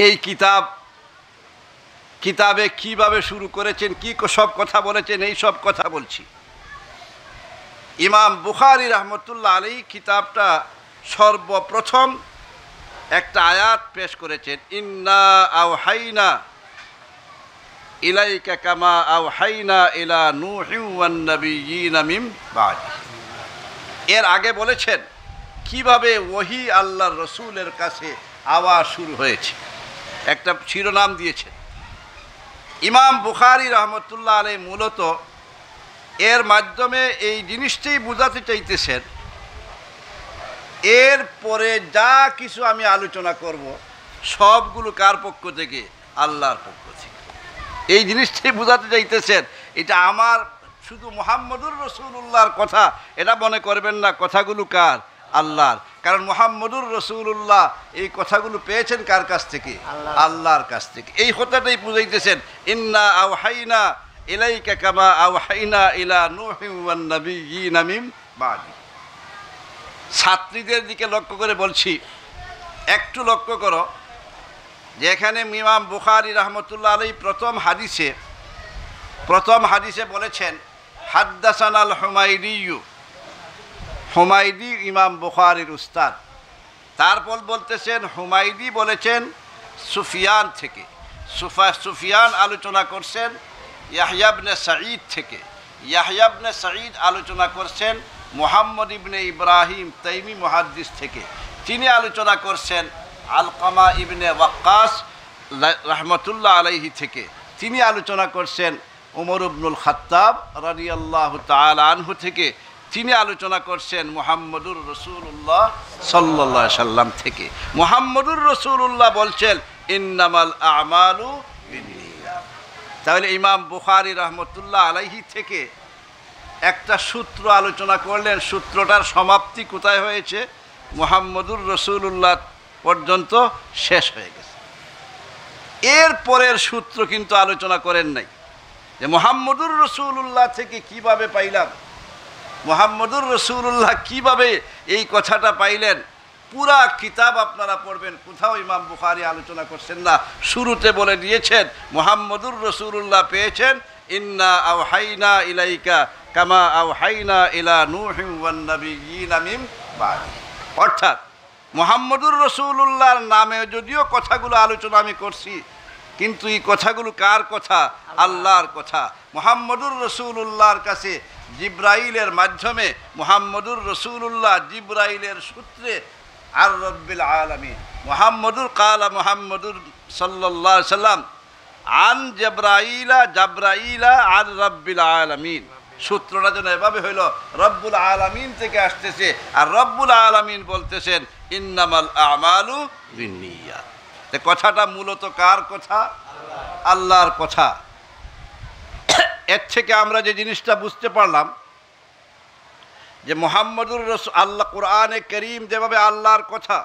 এই কিতাব কিতাবে কিভাবে শুরু করেছেন, কি সব কথা বলেছেন, এই সব কথা বলছি। ইমাম বুখারী রহমতুল্লাহ আলাইহি কিতাবটা সর্বপ্রথম একটা আয়াত পেশ করেছেন, ইন্না আওহাইনা ইলাইকা কামা আওহাইনা ইলা নূহিন ওয়ান নাবিয়্যিনা মিন বাদি। এর আগে বলেছেন কিভাবে ওহী আল্লাহর রসুলের কাছে আওয়াজ শুরু হয়েছে, একটা শিরোনাম দিয়েছেন। ইমাম বুখারী রহমতুল্লাহ আলাইহি মূলত এর মাধ্যমে এই জিনিসটাই বোঝাতে চাইতেছেন, এর পরে যা কিছু আমি আলোচনা করব সবগুলো কার পক্ষ থেকে? আল্লাহর পক্ষ থেকে। এই জিনিসটাই বোঝাতে চাইতেছেন। এটা আমার শুধু মুহাম্মদুর রাসূলুল্লাহর কথা এটা মনে করবেন না, কথাগুলো কার? আল্লাহর। কারণ মুহাম্মদুর রাসূলুল্লাহ এই কথাগুলো পেয়েছেন কার কাছ থেকে? আল্লাহর কাছ থেকে। এই কথাটাই বুঝাইতেছেন, ইন্না আওহাইনা ইলাইকা কামা আওহাইনা ইলা নূহিন ওয়ান নাবিয়্যিনা মিন বাদি। ছাত্রীদের দিকে লক্ষ্য করে বলছি, একটু লক্ষ্য করো যে এখানে ইমাম বুখারী রহমতুল্লাহ আলাইহি প্রথম হাদিসে বলেছেন হাদ্দাসানাল হুমায়দিয়্যু। হুমায়দি ইমাম বুখারীর উস্তাদ। তারপর বলতেছেন হুমায়দি বলেছেন সুফিয়ান থেকে, সুফিয়ান আলোচনা করছেন ইয়াহইয়া ইবনে সাঈদ থেকে, ইয়াহইয়া ইবনে সাঈদ আলোচনা করছেন মুহাম্মদ ইবনে ইব্রাহিম তাইমি মুহাদ্দিস থেকে, তিনি আলোচনা করছেন আলকামা ইবনে ওয়াক্কাস রহমতুল্লাহ আলাইহি থেকে, তিনি আলোচনা করছেন উমর ইবনুল খাত্তাব রাদিয়াল্লাহু তাআলা আনহু থেকে, তিনি আলোচনা করছেন মুহাম্মদুর রাসূলুল্লাহ সাল্লাল্লাহু আলাইহি সাল্লাম থেকে। মুহাম্মদুর রাসূলুল্লাহ বলছেন ইন্নামাল আমালু বিন্নিয়াত। তাহলে ইমাম বুখারী রহমতুল্লাহ আলাইহি থেকে একটা সূত্র আলোচনা করলেন, সূত্রটার সমাপ্তি কোথায় হয়েছে? মুহাম্মদুর রাসূলুল্লাহ পর্যন্ত শেষ হয়ে গেছে। এর পরের সূত্র কিন্তু আলোচনা করেন নাই যে মুহাম্মদুর রাসূলুল্লাহ থেকে কিভাবে পাইলাম, মুহাম্মদুর রাসূলুল্লাহ কিভাবে এই কথাটা পাইলেন। পুরা কিতাব আপনারা পড়বেন, কোথাও ইমাম বুখারী আলোচনা করছেন না। শুরুতে বলে দিয়েছেন মুহাম্মদুর রাসূলুল্লাহ পেয়েছেন ইন্না আওহাইনা ইলাইকা কামা আওহাইনা ইলা নূহিন ওয়ান নাবিয়্যিনা মিন বাদি। অর্থাৎ মুহাম্মদুর রাসূলুল্লাহর নামে যদিও কথাগুলো আলোচনা আমি করছি, কিন্তু এই কথাগুলো কার কথা? আল্লাহর কথা। মুহাম্মদুর রাসূলুল্লাহর কাছে জিব্রাইলের মাধ্যমে মুহাম্মদুর রাসূলুল্লাহ জিব্রাইলের সূত্রে আর রব্বিল আলামিন মুহাম্মদুর কালা মুহাম্মদুর সাল্লাল্লাহু আলাইহি সাল্লাম আন জাবরাইলা আর রব্বিল আলামিন। সূত্রটা যেন এভাবে হইল, রব্বুল আলামিন থেকে আসতেছে আর রব্বুল আলামিন বলতেছেন ইন্নামাল আমালু বিন্নিয়াত। কথাটা মূলত কার কথা? আল্লাহর কথা। এর থেকে আমরা যে জিনিসটা বুঝতে পারলাম যে মুহাম্মদুর রাসূল আল্লাহ কোরআনে কারীম যেভাবে আল্লাহর কথা,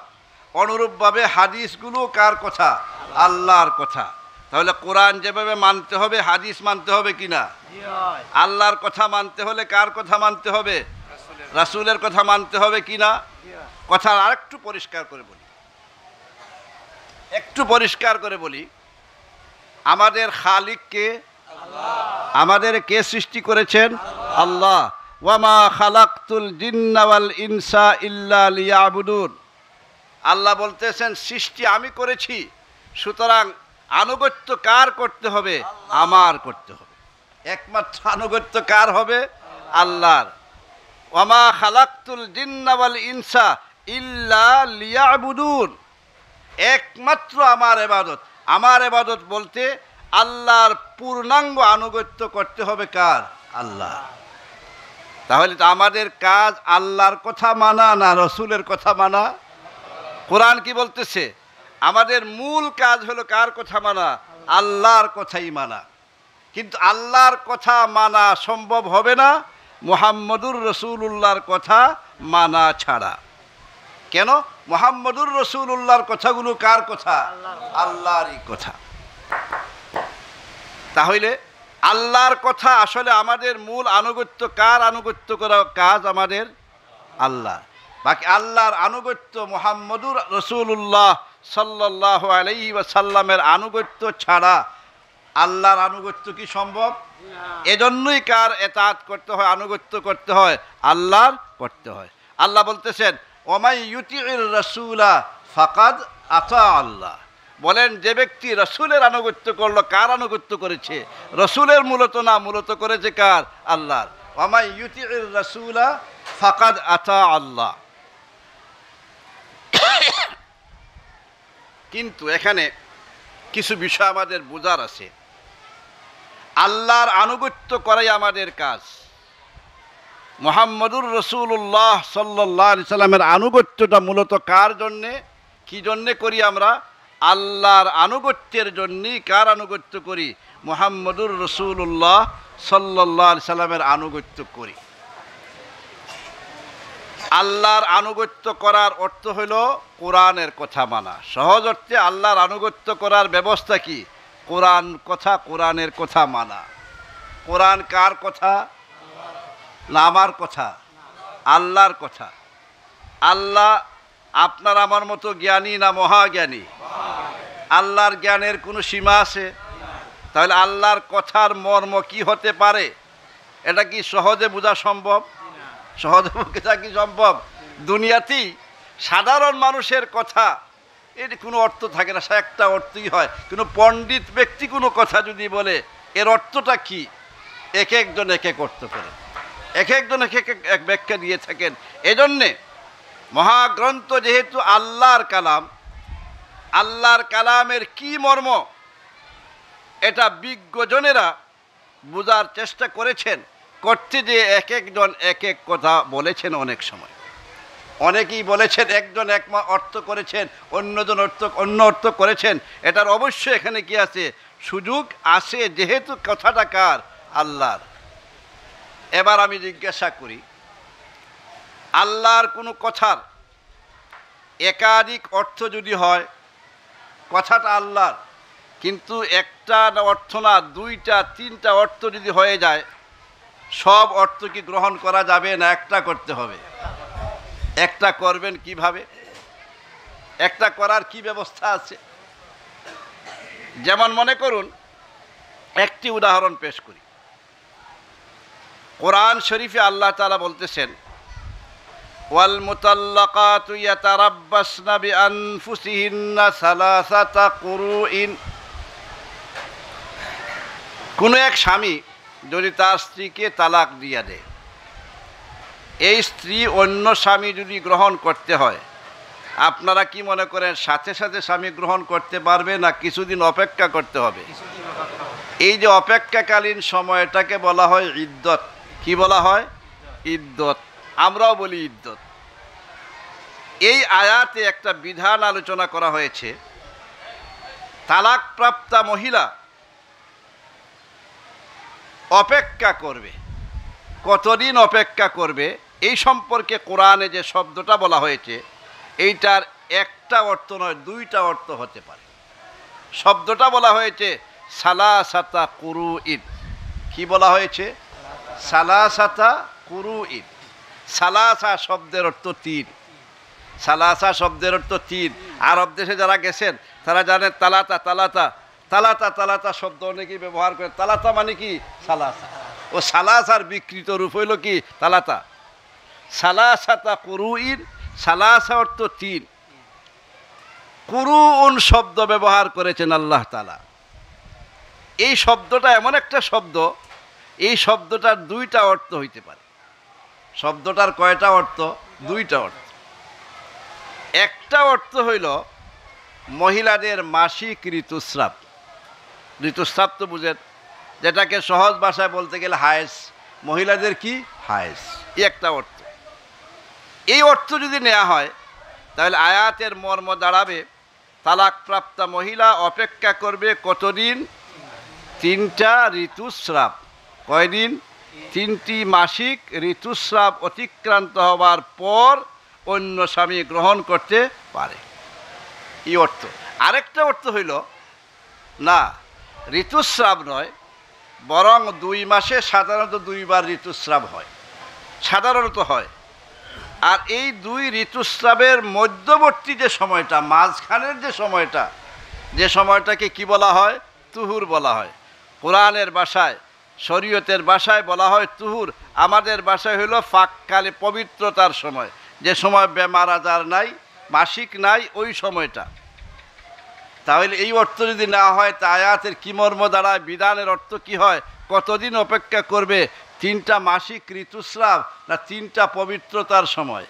অনুরূপভাবে হাদিসগুলো কার কথা? আল্লাহর কথা। তাহলে কোরআন যেভাবে মানতে হবে হাদিস মানতে হবে কিনা? আল্লাহর কথা মানতে হলে কার কথা মানতে হবে? রাসূলের কথা মানতে হবে কিনা? কথা আরেকটু পরিষ্কার করে বলি, আমাদের খালিককে, আমাদের কে সৃষ্টি করেছেন? আল্লাহ। ওয়ামা খালাকতুল জিন্না ওয়াল ইনসা ইল্লা লিয়াবুদুন। আল্লাহ বলতেছেন সৃষ্টি আমি করেছি, সুতরাং আনুগত্য কার করতে হবে? আমার করতে হবে। একমাত্র আনুগত্য কার হবে? আল্লাহর। ওয়ামা খালাকতুল জিন্না ওয়াল ইনসা ইল্লা লিয়াবুদুন। একমাত্র আমার ইবাদত, আমার ইবাদত বলতে আল্লাহর পূর্ণাঙ্গ আনুগত্য করতে হবে কার? আল্লাহ। তাহলে তো আমাদের কাজ আল্লাহর কথা মানা না রসুলের কথা মানা? কোরআন কি বলতেছে? আমাদের মূল কাজ হলো কার কথা মানা? আল্লাহর কথাই মানা। কিন্তু আল্লাহর কথা মানা সম্ভব হবে না মুহাম্মদুর রাসূলুল্লাহর কথা মানা ছাড়া। কেন? মুহাম্মদুর রাসূলুল্লাহর কথাগুলো কার কথা? আল্লাহরই কথা। তাহলে আল্লাহর কথা আসলে আমাদের মূল আনুগত্য কার? আনুগত্য করা কাজ আমাদের আল্লাহ। বাকি আল্লাহর আনুগত্য মুহাম্মদুর রাসূলুল্লাহ সাল্লাল্লাহু আলাইহি ওয়াসাল্লামের আনুগত্য ছাড়া আল্লাহর আনুগত্য কি সম্ভব? এজন্যই কার এতাআত করতে হয়, আনুগত্য করতে হয়? আল্লাহর করতে হয়। আল্লাহ বলতেছেন ওমাই ইউতিউর রাসূলা ফাকাদ আতা আল্লাহ। বলেন যে ব্যক্তি রসুলের আনুগত্য করলো, কার আনুগত্য করেছে? রসুলের মূলত না, মূলত করেছে কার? আল্লাহর। ওমাই ইউতিউর রাসূলা ফাকাদ আতা আল্লাহ। কিন্তু এখানে কিছু বিষয় আমাদের বোঝার আছে। আল্লাহর আনুগত্য করাই আমাদের কাজ। মুহাম্মদুর রাসূলুল্লাহ সাল্লাল্লাহু আলাইহি সাল্লামের আনুগত্যটা মূলত কার জন্যে, কি জন্যে করি আমরা? আল্লাহর আনুগত্যের জন্যই। কার আনুগত্য করি? মুহাম্মদুর রাসূলুল্লাহ সাল্লাল্লাহু আলাইহি সাল্লামের আনুগত্য করি। আল্লাহর আনুগত্য করার অর্থ হলো কোরআনের কথা মানা। সহজ অর্থে আল্লাহর আনুগত্য করার ব্যবস্থা কি? কোরআন কথা, কোরআনের কথা মানা। কোরআন কার কথা? না আমার কথা, আল্লাহর কথা। আল্লাহ আপনার আমার মতো জ্ঞানী না মহাজ্ঞানী? আল্লাহর জ্ঞানের কোনো সীমা আছে? তাহলে আল্লাহর কথার মর্ম কি হতে পারে? এটা কি সহজে বোঝা সম্ভব? সহজে বোঝা কি সম্ভব? দুনিয়াতেই সাধারণ মানুষের কথা এর কোনো অর্থ থাকে না, সে একটা অর্থই হয়। কোনো পণ্ডিত ব্যক্তি কোনো কথা যদি বলে, এর অর্থটা কি? এক একজন এক এক অর্থ করে, এক একজন এক এক ব্যাখ্যা দিয়ে থাকেন। এজন্যে মহাগ্রন্থ যেহেতু আল্লাহর কালাম, আল্লাহর কালামের কি মর্ম এটা বিজ্ঞজনেরা বোঝার চেষ্টা করেছেন, করতে যে এক একজন এক এক কথা বলেছেন। অনেক সময় অনেকেই বলেছেন, একজন এক অর্থ করেছেন, অন্যজন অন্য অর্থ করেছেন। এটার অবশ্যই এখানে কি আছে? সুযোগ আছে, যেহেতু কথাটা কার? আল্লাহর। এবার আমি জিজ্ঞাসা করি, আল্লাহর কোনো কথার একাধিক অর্থ যদি হয়, কথাটা আল্লাহর, কিন্তু একটা অর্থ না, দুইটা তিনটা অর্থ যদি হয়ে যায়, সব অর্থ কি গ্রহণ করা যাবে না একটা করতে হবে? একটা করবেন কিভাবে? একটা করার কি ব্যবস্থা আছে? যেমন মনে করুন, একটি উদাহরণ পেশ করি। কোরআন শরীফে আল্লাহ তাআলা বলতেছেন ওয়াল মুতাল্লাকাতু ইয়াতারাব্বাসনা বিআনফুসিহিন্না সালাসাতা কুরুইন। কোনো এক স্বামী যদি তার স্ত্রীকে তালাক দিয়া দেয়, এই স্ত্রী অন্য স্বামী যদি গ্রহণ করতে হয়, আপনারা কি মনে করেন সাথে সাথে স্বামী গ্রহণ করতে পারবে না কিছুদিন অপেক্ষা করতে হবে? এই যে অপেক্ষাকালীন সময়টাকে বলা হয় ইদ্দত। কি বলা হয়? ইদ্দত। আমরাও বলি ইদ্দত। এই আয়াতে একটা বিধান আলোচনা করা হয়েছে, তালাকপ্রাপ্তা মহিলা অপেক্ষা করবে। কতদিন অপেক্ষা করবে এই সম্পর্কে কোরআনে যে শব্দটা বলা হয়েছে, এইটার একটা অর্থ নয়, দুইটা অর্থ হতে পারে। শব্দটা বলা হয়েছে সালাসাতা কুরুইন। কি বলা হয়েছে? সালাসাতা কুরুইন। সালাসা শব্দের অর্থ তিন। সালাসা শব্দের অর্থ তিন। আরব দেশে যারা গেছেন তারা জানেন তালাতা তালাতা তালাতা তালাতা শব্দ অনেকেই ব্যবহার করে। তালাতা মানে কি? সালাসা। ও সালাসার বিকৃত রূপ হইল কি? তালাতা। সালাসাতা কুরুইন, সালাসা অর্থ তিন। কুরুন শব্দ ব্যবহার করেছেন আল্লাহ তাআলা। এই শব্দটা এমন একটা শব্দ, এই শব্দটার দুইটা অর্থ হইতে পারে। শব্দটার কয়টা অর্থ? দুইটা অর্থ। একটা অর্থ হইল মহিলাদের মাসিক ঋতুস্রাব। ঋতুস্রাব তো বুঝেন, যেটাকে সহজ ভাষায় বলতে গেলে হায়েস। মহিলাদের কি? হায়েস। এই একটা অর্থ। এই অর্থ যদি নেওয়া হয় তাহলে আয়াতের মর্ম দাঁড়াবে তালাকপ্রাপ্তা মহিলা অপেক্ষা করবে কতদিন? তিনটা ঋতুস্রাব। কয়দিন? তিনটি মাসিক ঋতুস্রাব অতিক্রান্ত হবার পর অন্য স্বামী গ্রহণ করতে পারে। এই অর্থ। আরেকটা অর্থ হইল না, ঋতুস্রাব নয়, বরং 2 মাসে সাধারণত 2 বার ঋতুস্রাব হয়, সাধারণত হয়। আর এই 2 ঋতুস্রাবের মধ্যবর্তী যে সময়টা, মাঝখানের যে সময়টা, যে সময়টাকে কি বলা হয়? তুহুর বলা হয়। কোরআনের ভাষায়, শরীয়তের ভাষায় বলা হয় তুহুর, আমাদের ভাষায় হলো ফাঁককালে, পবিত্রতার সময়, যে সময় বেমার আজার নাই, মাসিক নাই, ওই সময়টা। তাহলে এই অর্থ যদি না হয় তা আয়াতের কী মর্ম দাঁড়ায়, বিধানের অর্থ কি হয়? কতদিন অপেক্ষা করবে? 3টা মাসিক ঋতুস্রাব না 3টা পবিত্রতার সময়?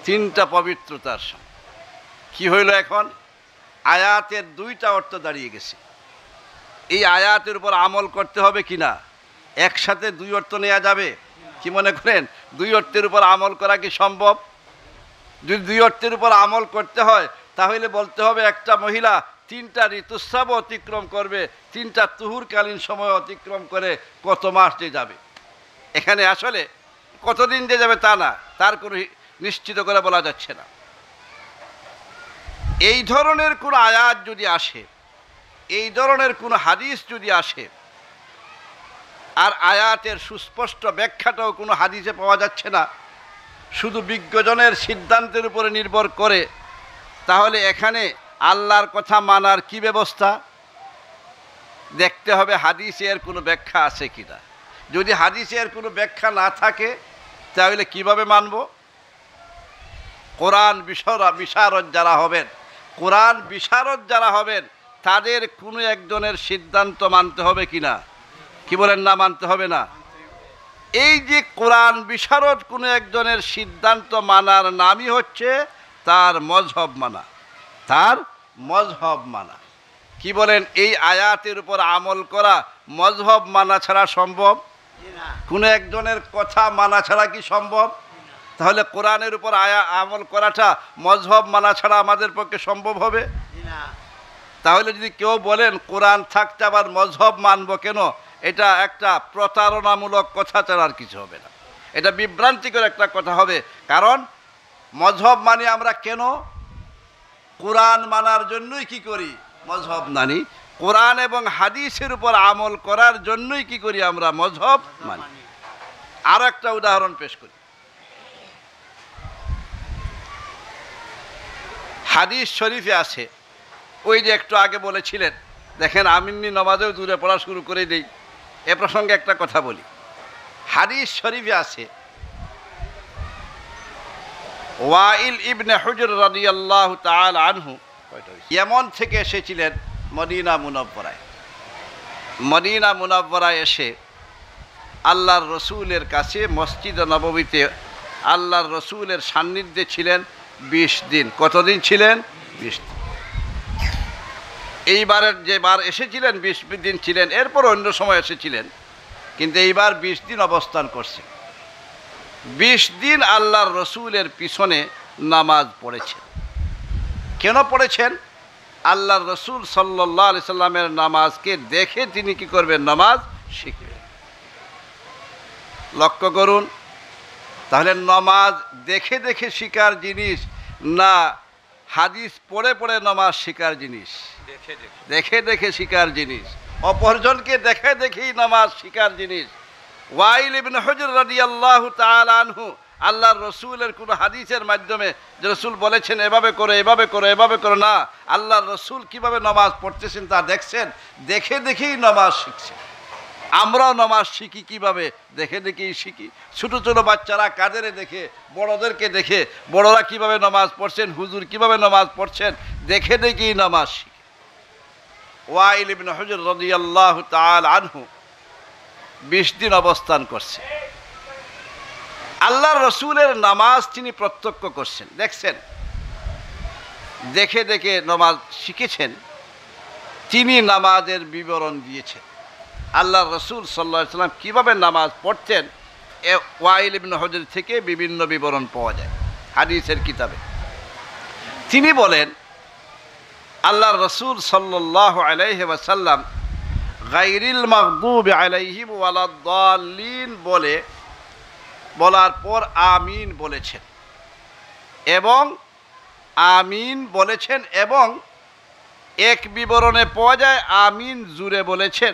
3টা পবিত্রতার সময়। কি হইল এখন? আয়াতের 2টা অর্থ দাঁড়িয়ে গেছে। এই আয়াতের উপর আমল করতে হবে কি না? একসাথে 2 অর্থ নেওয়া যাবে? কি মনে করেন 2 অর্থের উপর আমল করা কি সম্ভব? যদি 2 অর্থের উপর আমল করতে হয় তাহলে বলতে হবে একটা মহিলা 3টা ঋতুস্রাব অতিক্রম করবে, 3টা তুহুরকালীন সময় অতিক্রম করে কত মাস যে যাবে। এখানে আসলে কতদিন যে যাবে তা না, তার কোনো নিশ্চিত করে বলা যাচ্ছে না। এই ধরনের কোনো আয়াত যদি আসে, এই ধরনের কোনো হাদিস যদি আসে, আর আয়াতের সুস্পষ্ট ব্যাখ্যাটাও কোনো হাদিসে পাওয়া যাচ্ছে না, শুধু বিজ্ঞজনের সিদ্ধান্তের উপরে নির্ভর করে, তাহলে এখানে আল্লাহর কথা মানার কি ব্যবস্থা? দেখতে হবে হাদিসের কোনো ব্যাখ্যা আছে কিনা। যদি হাদিসের কোনো ব্যাখ্যা না থাকে তাহলে কিভাবে মানব? কোরআন বিশারদ যারা হবেন, কোরআন বিশারদ যারা হবেন, তাদের কোনো একজনের সিদ্ধান্ত মানতে হবে কিনা? কি বলেন, না মানতে হবে না? এই যে কোরআন বিশারদ কোনো একজনের সিদ্ধান্ত মানার নামই হচ্ছে তার মজহব মানা, তার মজহব মানা। কি বলেন, এই আয়াতের উপর আমল করা মজহব মানা ছাড়া সম্ভব? কোনো একজনের কথা মানা ছাড়া কি সম্ভব? তাহলে কোরআনের উপর আমল করাটা মজহব মানা ছাড়া আমাদের পক্ষে সম্ভব হবে? তাহলে যদি কেউ বলেন কোরআন থাকতে আবার মজহব মানব কেন, এটা একটা প্রতারণামূলক কথা ছাড়া আর কিছু হবে না। এটা বিভ্রান্তিকর একটা কথা হবে। কারণ মজহব মানি আমরা কেন? কোরআন মানার জন্যই কি করি? মজহব মানি। কোরআন এবং হাদিসের উপর আমল করার জন্যই কি করি? আমরা মজহব মানি। আরো একটা উদাহরণ পেশ করি। হাদিস শরীফে আছে, ওই যে একটু আগে বলেছিলেন, দেখেন আমিন্নি নমাজেও দূরে পড়া শুরু করে দেই, এ প্রসঙ্গে একটা কথা বলি। হাদিস শরীফে আছে ওয়াইল ইবনে হুজর রাদিয়াল্লাহু তাআলা আনহু ইয়েমন থেকে এসেছিলেন মদিনা মুনাওয়ারায়। মদিনা মুনাওয়ারায় এসে আল্লাহর রসুলের কাছে মসজিদ নববীতে আল্লাহর রসুলের সান্নিধ্যে ছিলেন 20 দিন। কতদিন ছিলেন? 20 দিন। এইবারের যে বার এসেছিলেন 20 দিন ছিলেন, এরপর অন্য সময় এসেছিলেন, কিন্তু এইবার 20 দিন অবস্থান করছেন। 20 দিন আল্লাহর রসুলের পিছনে নামাজ পড়েছেন। কেন পড়েছেন? আল্লাহর রসুল সাল্লাল্লাহু আলাইহি সাল্লামের নামাজকে দেখে তিনি কি করবেন? নামাজ শিখবেন। লক্ষ্য করুন, তাহলে নামাজ দেখে দেখে শিকার জিনিস না হাদিস পড়ে পড়ে নামাজ শিকার জিনিস? দেখে দেখে শিকার জিনিস। অপরজনকে দেখে দেখেই নামাজ শিকার জিনিস। ওয়াইল ইবনে হুজর রাদিয়াল্লাহু তাআলা আনহু আল্লাহর রসুলের কোনো হাদিসের মাধ্যমে যে রসুল বলেছেন এভাবে করে এভাবে করে এভাবে করে না, আল্লাহর রসুল কিভাবে নামাজ পড়তেছেন তা দেখছেন, দেখে দেখেই নামাজ শিখছেন। আমরাও নামাজ শিখি কিভাবে? দেখে দেখেই শিখি। ছোটো ছোটো বাচ্চারা কাদেরে দেখে? বড়দেরকে দেখে। বড়রা কিভাবে নামাজ পড়ছেন, হুজুর কিভাবে নামাজ পড়ছেন, দেখে দেখেই নামাজ শিখে। ওয়াইল ইবনে হুজর রাদিয়াল্লাহু তাআলা আনহু 20 দিন অবস্থান করছে। আল্লাহর রসুলের নামাজ তিনি প্রত্যক্ষ করছেন, দেখছেন, দেখে দেখে নামাজ শিখেছেন। তিনি নামাজের বিবরণ দিয়েছেন। আল্লাহর রসুল সাল্লাল্লাহু আলাইহি সাল্লাম কীভাবে নামাজ পড়তেন ওয়াইল ইবনে হুজর থেকে বিভিন্ন বিবরণ পাওয়া যায় হাদিসের কিতাবে। তিনি বলেন আল্লাহর রসুল সাল্লাল্লাহু আলাইহি ওয়াসাল্লাম গায়রিল মাগদুবি আলাইহিম ওয়ালাদ-দাল্লিন বলার পর আমিন বলেছেন, এবং আমিন বলেছেন, এবং এক বিবরণে পাওয়া যায় আমিন জুরে বলেছেন,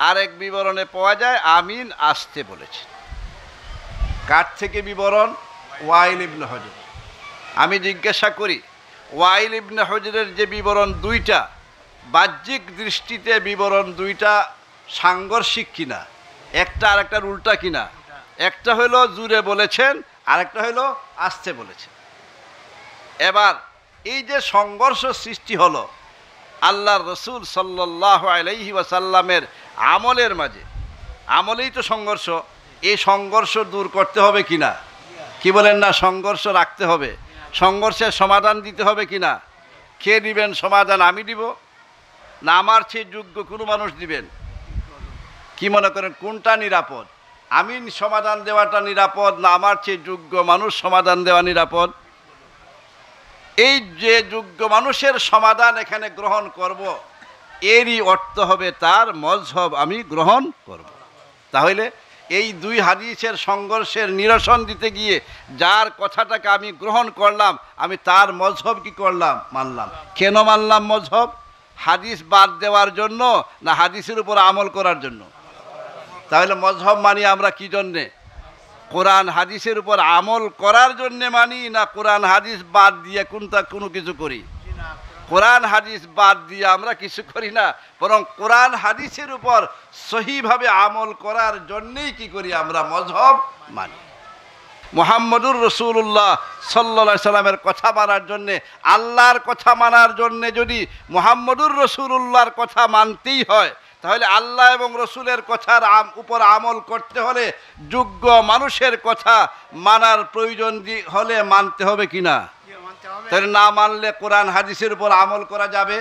আরেক বিবরণে পাওয়া যায় আমিন আস্তে বলেছেন। কার থেকে বিবরণ? ওয়াইল ইবনে হুজর। আমি জিজ্ঞাসা করি, ওয়াইল ইবনে হুজরের যে বিবরণ 2টা, বাহ্যিক দৃষ্টিতে বিবরণ 2টা সাংঘর্ষিক কিনা, একটা আর একটার উল্টা কিনা। একটা হলো জুড়ে বলেছেন, আর একটা হলো আস্তে বলেছেন। এবার এই যে সংঘর্ষ সৃষ্টি হলো আল্লাহর রসুল সাল্লাল্লাহু আলাইহি ওয়াসাল্লামের আমলের মাঝে, আমলেই তো সংঘর্ষ, এই সংঘর্ষ দূর করতে হবে কিনা? কি বলেন না? সংঘর্ষ রাখতে হবে, সংঘর্ষের সমাধান দিতে হবে কিনা? কে দিবেন সমাধান? আমি দিব না আমার চেয়ে যোগ্য কোনো মানুষ দিবেন? কি মনে করেন কোনটা নিরাপদ? আমি সমাধান দেওয়াটা নিরাপদ না আমার চেয়ে যোগ্য মানুষ সমাধান দেওয়া নিরাপদ? এই যে যোগ্য মানুষের সমাধান এখানে গ্রহণ করব, এরই অর্থ হবে তার মজহব আমি গ্রহণ করব। তাহলে এই দুই হাদিসের সংঘর্ষের নিরসন দিতে গিয়ে যার কথাটাকে আমি গ্রহণ করলাম, আমি তার মজহব কি করলাম? মানলাম। কেন মানলাম মজহব? হাদিস বাদ দেওয়ার জন্য না হাদিসের উপর আমল করার জন্য? তাহলে মজহব মানি আমরা কি জন্যে? কোরআন হাদিসের উপর আমল করার জন্যে মানি না কোরআন হাদিস বাদ দিয়ে কোনো কিছু করি? কোরআন হাদিস বাদ দিয়ে আমরা কিছু করি না, বরং কোরআন হাদিসের উপর সহিভাবে আমল করার জন্যেই কি করি? আমরা মজহব মানি। মুহাম্মদুর রাসূলুল্লাহ সাল্লাল্লাহু আলাইহি সাল্লামের কথা মানার জন্যে, আল্লাহর কথা মানার জন্যে যদি মুহাম্মদুর রাসূলুল্লাহর কথা মানতেই হয়, তাহলে আল্লাহ এবং রসুলের কথার উপর আমল করতে হলে যোগ্য মানুষের কথা মানার প্রয়োজন হলে মানতে হবে কিনা? তাহলে না মানলে কোরআন হাদিসের উপর আমল করা যাবে?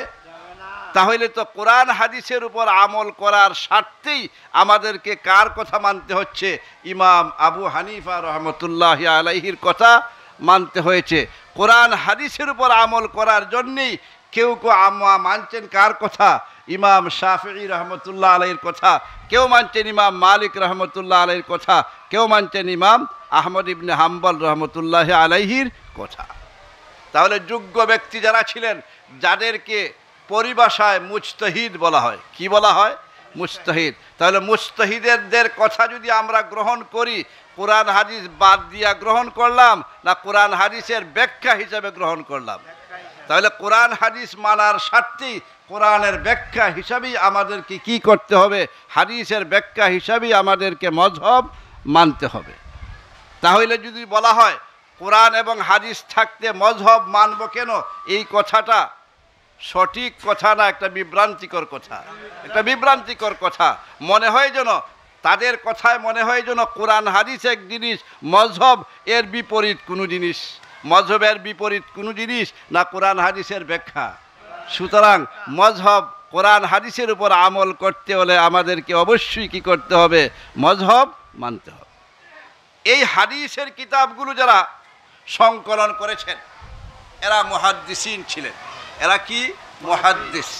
তাহলে তো কোরআন হাদিসের উপর আমল করার স্বার্থেই আমাদেরকে কার কথা মানতে হচ্ছে? ইমাম আবু হানিফা রহমতুল্লাহ আলাইহির কথা মানতে হয়েছে। কোরআন হাদিসের উপর আমল করার জন্যেই কেউ মানছেন কার কথা? ইমাম শাফিঈ রহমতুল্লাহ আলাইহির কথা, কেউ মানছেন ইমাম মালিক রহমতুল্লাহ আলাইহির কথা, কেউ মানছেন ইমাম আহমদ ইবনে হাম্বল রহমতুল্লাহ আলাইহির কথা। তাহলে যোগ্য ব্যক্তি যারা ছিলেন, যাদেরকে পরিভাষায় মুজতাহিদ বলা হয়, কি বলা হয়? মুজতাহিদ। তাহলে মুজতাহিদের কথা যদি আমরা গ্রহণ করি, কোরআন হাদিস বাদ দিয়া গ্রহণ করলাম না কোরআন হাদিসের ব্যাখ্যা হিসাবে গ্রহণ করলাম? তাহলে কোরআন হাদিস মানার স্বার্থেই কোরআনের ব্যাখ্যা হিসাবেই আমাদেরকে কি করতে হবে? হাদিসের ব্যাখ্যা হিসাবেই আমাদেরকে মজহব মানতে হবে। তাহলে যদি বলা হয় কোরআন এবং হাদিস থাকতে মজহব মানব কেন, এই কথাটা সঠিক কথা না, একটা বিভ্রান্তিকর কথা। একটা বিভ্রান্তিকর কথা মনে হয় যেন, তাদের কথায় মনে হয় যেন কোরআন হাদিস এক জিনিস, মজহব এর বিপরীত কোনো জিনিস, মজহবের বিপরীত কোনো জিনিস না কোরআন হাদিসের ব্যাখ্যা। সুতরাং মজহব কোরআন হাদিসের উপর আমল করতে হলে আমাদেরকে অবশ্যই কি করতে হবে? মজহব মানতে হবে। এই হাদিসের কিতাবগুলো যারা সংকলন করেছেন এরা মুহাদ্দিসিন ছিলেন। এরা কি? মুহাদ্দিস।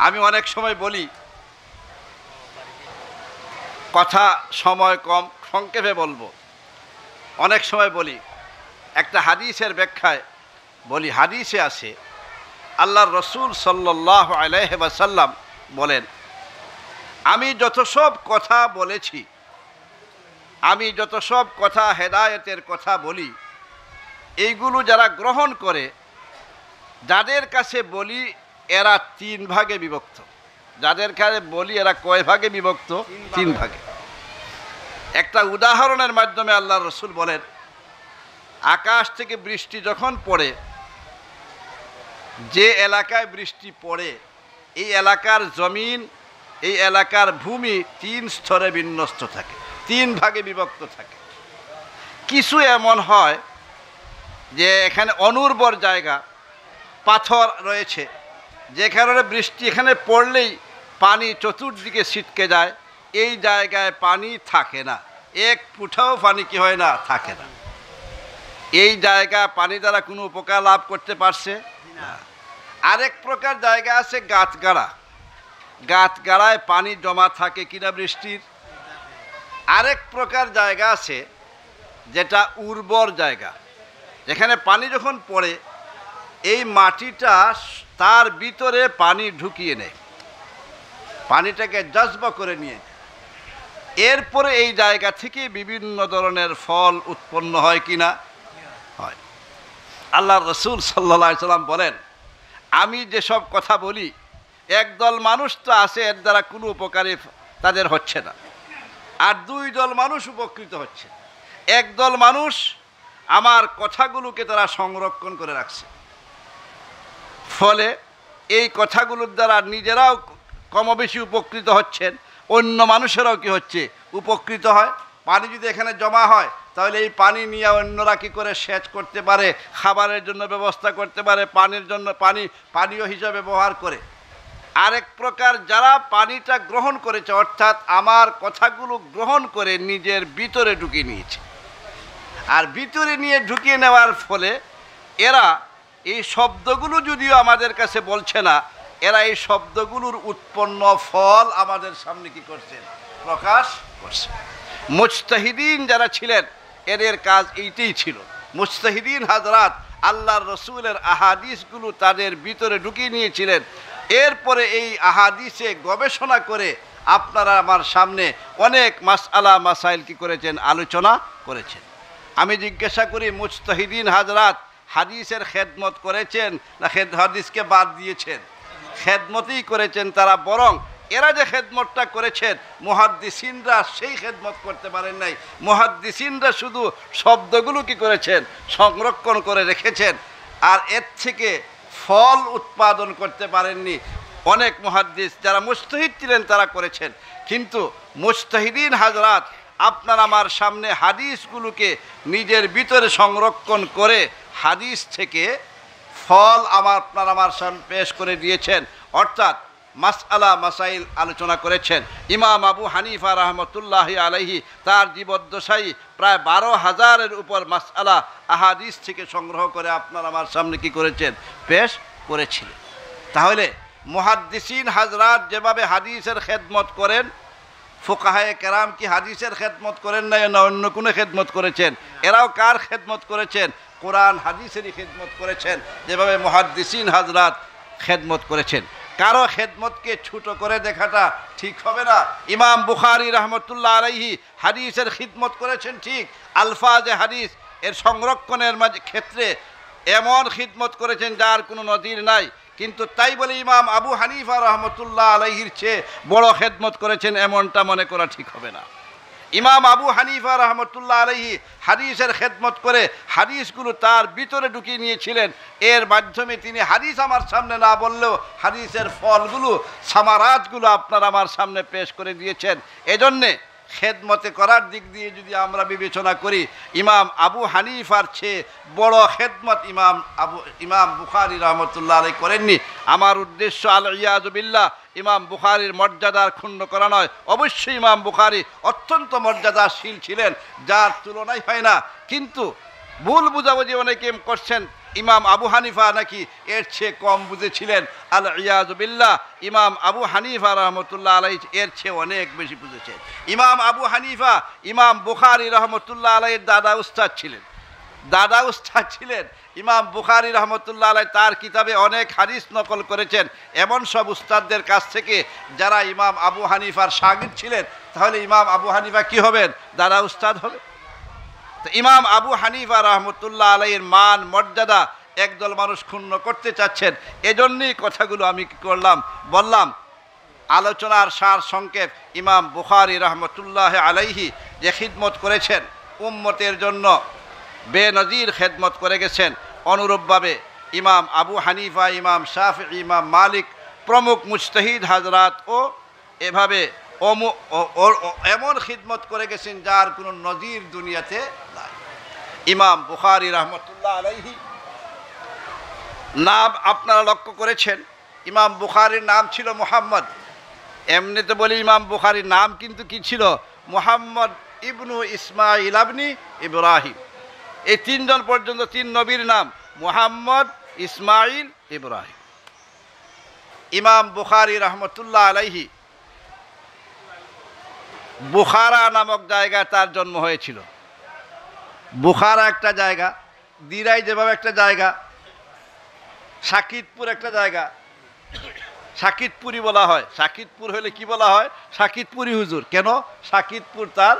আমি অনেক সময় বলি, কথা সময় কম, সংক্ষেপে বলবো। অনেক সময় বলি, একটা হাদিসের ব্যাখ্যায় বলি, হাদিসে আছে আল্লাহর রসুল সাল্লাল্লাহু আলাইহি ওয়াসাল্লাম বলেন, আমি যত সব কথা বলেছি, আমি যত সব কথা হেদায়েতের কথা বলি, এইগুলো যারা গ্রহণ করে, যাদের কাছে বলি এরা 3 ভাগে বিভক্ত। যাদের কাছে বলি এরা কয় ভাগে বিভক্ত? 3 ভাগে। একটা উদাহরণের মাধ্যমে আল্লাহর রসুল বলেন, আকাশ থেকে বৃষ্টি যখন পড়ে, যে এলাকায় বৃষ্টি পড়ে এই এলাকার জমিন, এই এলাকার ভূমি 3 স্তরে বিন্যস্ত থাকে, 3 ভাগে বিভক্ত থাকে। কিছু এমন হয় যে এখানে অনুর্বর জায়গা, পাথর রয়েছে, যে কারণে বৃষ্টি এখানে পড়লেই পানি চতুর্দিকে ছিটকে যায়, এই জায়গায় পানি থাকে না, এক ফুটাও পানি কি হয় না? থাকে না। এই জায়গা পানি দ্বারা কোনো উপকার লাভ করতে পারছে না। আরেক প্রকার জায়গা আছে গাছগাড়া, গাছগাড়ায় পানি জমা থাকে কিনা বৃষ্টির। আরেক প্রকার জায়গা আছে যেটা উর্বর জায়গা, যেখানে পানি যখন পড়ে এই মাটিটা তার ভিতরে পানি ঢুকিয়ে নেয়, পানিটাকে জজবা করে নিয়ে, এরপরে এই জায়গা থেকে বিভিন্ন ধরনের ফল উৎপন্ন হয় কিনা? হয়। আল্লাহর রসুল সাল্লাল্লাহু আলাইহি সাল্লাম বলেন, আমি যেসব কথা বলি একদল মানুষ তো আছে এর দ্বারা কোনো উপকারী তাদের হচ্ছে না, আর দুই দল মানুষ উপকৃত হচ্ছে। একদল মানুষ আমার কথাগুলোকে তারা সংরক্ষণ করে রাখছে, ফলে এই কথাগুলোর দ্বারা নিজেরাও কমবেশি উপকৃত হচ্ছেন, অন্য মানুষেরাও কি হচ্ছে উপকৃত হয়। পানি যদি এখানে জমা হয় তাহলে এই পানি নিয়ে অন্যরা কী করে সেচ করতে পারে, খাবারের জন্য ব্যবস্থা করতে পারে, পানির জন্য পানীয় হিসাবে ব্যবহার করে। আরেক প্রকার যারা পানিটা গ্রহণ করেছে, অর্থাৎ আমার কথাগুলো গ্রহণ করে নিজের ভিতরে ঢুকিয়ে নিয়েছে, আর ভিতরে নিয়ে ঢুকিয়ে নেওয়ার ফলে এরা এই শব্দগুলো যদিও আমাদের কাছে বলছে না, এরা এই শব্দগুলোর উৎপন্ন ফল আমাদের সামনে কি করছেন, প্রকাশ করছে। মুজতাহিদিন যারা ছিলেন এদের কাজ এইটাই ছিল। মুজতাহিদিন হাজরাত আল্লাহর রসুলের আহাদিসগুলো তাদের ভিতরে ঢুকিয়ে নিয়েছিলেন। এরপরে এই আহাদিসে গবেষণা করে আপনারা আমার সামনে অনেক মাসআলা মাসাইল কি করেছেন, আলোচনা করেছেন। আমি জিজ্ঞাসা করি, মুজতাহিদিন হাজরাত হাদিসের খেদমত করেছেন না হাদিসকে বাদ দিয়েছেন? খেদমতই করেছেন তারা, বরং এরা যে খেদমতটা করেছেন মুহাদ্দিসিনরা সেই খেদমত করতে পারেন নাই। মুহাদ্দিসিনরা শুধু শব্দগুলো কি করেছেন, সংরক্ষণ করে রেখেছেন, আর এর থেকে ফল উৎপাদন করতে পারেননি। অনেক মুহাদ্দিস যারা মুজতাহিদ ছিলেন তারা করেছেন, কিন্তু মুজতাহিদিন হাজরাত আপনার আমার সামনে হাদিসগুলোকে নিজের ভিতরে সংরক্ষণ করে হাদিস থেকে ফল আপনার আমার সামনে পেশ করে দিয়েছেন, অর্থাৎ মাসআলা মাসাইল আলোচনা করেছেন। ইমাম আবু হানিফা রহমতুল্লাহি আলাইহি তার জীবদ্দশায় প্রায় 12,000-এর উপর মাসআলা আহাদিস থেকে সংগ্রহ করে আপনার আমার সামনে কি করেছেন, পেশ করেছিলেন। তাহলে মুহাদ্দিসিন হাজরাত যেভাবে হাদিসের খেদমত করেন, ফুকাহায়ে কেরাম কি হাদিসের খেদমত করেন না অন্য কোনো খেদমত করেছেন? এরাও কার খেদমত করেছেন? কোরআন হাদিসেরই খেদমত করেছেন, যেভাবে মুহাদ্দিসিন হাজরাত খেদমত করেছেন। কারো খেদমতকে ছোট করে দেখাটা ঠিক হবে না। ইমাম বুখারী রহমতুল্লাহ আলাইহি হাদিসের খিদমত করেছেন ঠিক, আলফাজে হাদিস এর সংরক্ষণের ক্ষেত্রে এমন খিদমত করেছেন যার কোনো নজির নাই, কিন্তু তাই বলে ইমাম আবু হানিফা রহমতুল্লাহ আলাইহির চেয়ে বড় খেদমত করেছেন এমনটা মনে করা ঠিক হবে না। ইমাম আবু হানিফা রহমতুল্লাহ আলাইহি হাদিসের খেদমত করে হাদিসগুলো তার ভিতরে ঢুকিয়ে নিয়েছিলেন। এর মাধ্যমে তিনি হাদিস আমার সামনে না বললেও হাদিসের ফলগুলো, সামারাতগুলো আপনার আমার সামনে পেশ করে দিয়েছেন। এজন্যে খেদমতে করার দিক দিয়ে যদি আমরা বিবেচনা করি, ইমাম আবু হানিফার চেয়ে বড় খেদমত ইমাম বুখারী রহমতুল্লাহ আলাইহি করেননি। আমার উদ্দেশ্য আল ইয়াযু বিল্লাহ ইমাম বুখারীর মর্যাদার ক্ষুণ্ণ করা নয়। অবশ্যই ইমাম বুখারী অত্যন্ত মর্যাদাশীল ছিলেন, যার তুলনাই হয় না। কিন্তু ভুল বুঝাবুঝি অনেকে করছেন, ইমাম আবু হানিফা নাকি এর চেয়ে কম বুঝেছিলেন। আল ইয়াযু বিল্লাহ ইমাম আবু হানিফা রহমতুল্লাহ আলাইহি এর চেয়ে অনেক বেশি বুঝেছেন। ইমাম আবু হানিফা ইমাম বুখারী রহমতুল্লাহ আলাইহির দাদা উস্তাদ ছিলেন। ইমাম বুখারী রহমতুল্লাহ আলাইহি তার কিতাবে অনেক হাদিস নকল করেছেন এমন সব উস্তাদদের কাছ থেকে যারা ইমাম আবু হানিফার শাগির্দ ছিলেন। তাহলে ইমাম আবু হানিফা কি হবেন? দাদা উস্তাদ হবে। তো ইমাম আবু হানিফা রহমতুল্লাহ আলাইহির মান মর্যাদা একদল মানুষ ক্ষুণ্ণ করতে চাচ্ছেন। এজন্যই কথাগুলো আমি কি করলাম, বললাম। আলোচনার সার সংক্ষেপ, ইমাম বুখারী রহমতুল্লাহ আলাইহি যে খিদমত করেছেন, উম্মতের জন্য বেনজির খেদমত করে গেছেন, অনুরূপভাবে ইমাম আবু হানিফা, ইমাম শাফিঈ, ইমাম মালিক প্রমুখ মুজতাহিদ হাজরাত ও এভাবে এমন খিদমত করে গেছেন যার কোনো নজির দুনিয়াতে নাই। ইমাম বুখারী রহমতুল্লাহ আলাইহি নাম আপনারা লক্ষ্য করেছেন, ইমাম বুখারীর নাম ছিল মুহাম্মদ। এমনিতে বলি ইমাম বুখারীর নাম কিন্তু কি ছিল? মুহাম্মদ ইবনু ইসমাইল ইবনি ইব্রাহিম। এই তিনজন পর্যন্ত তিন নবীর নাম মুহাম্মদ, ইসমাইল, ইব্রাহিম। ইমাম বুখারী রহমতুল্লাহ আলাইহি বুখারা নামক জায়গায় তার জন্ম হয়েছিল। বুখারা একটা জায়গা, দিরাই যেভাবে একটা জায়গা, সাকিতপুর একটা জায়গা, সাকিতপুরি বলা হয়। সাকিতপুর হলে কি বলা হয়? সাকিতপুরি হুজুর। কেন? সাকিতপুর তার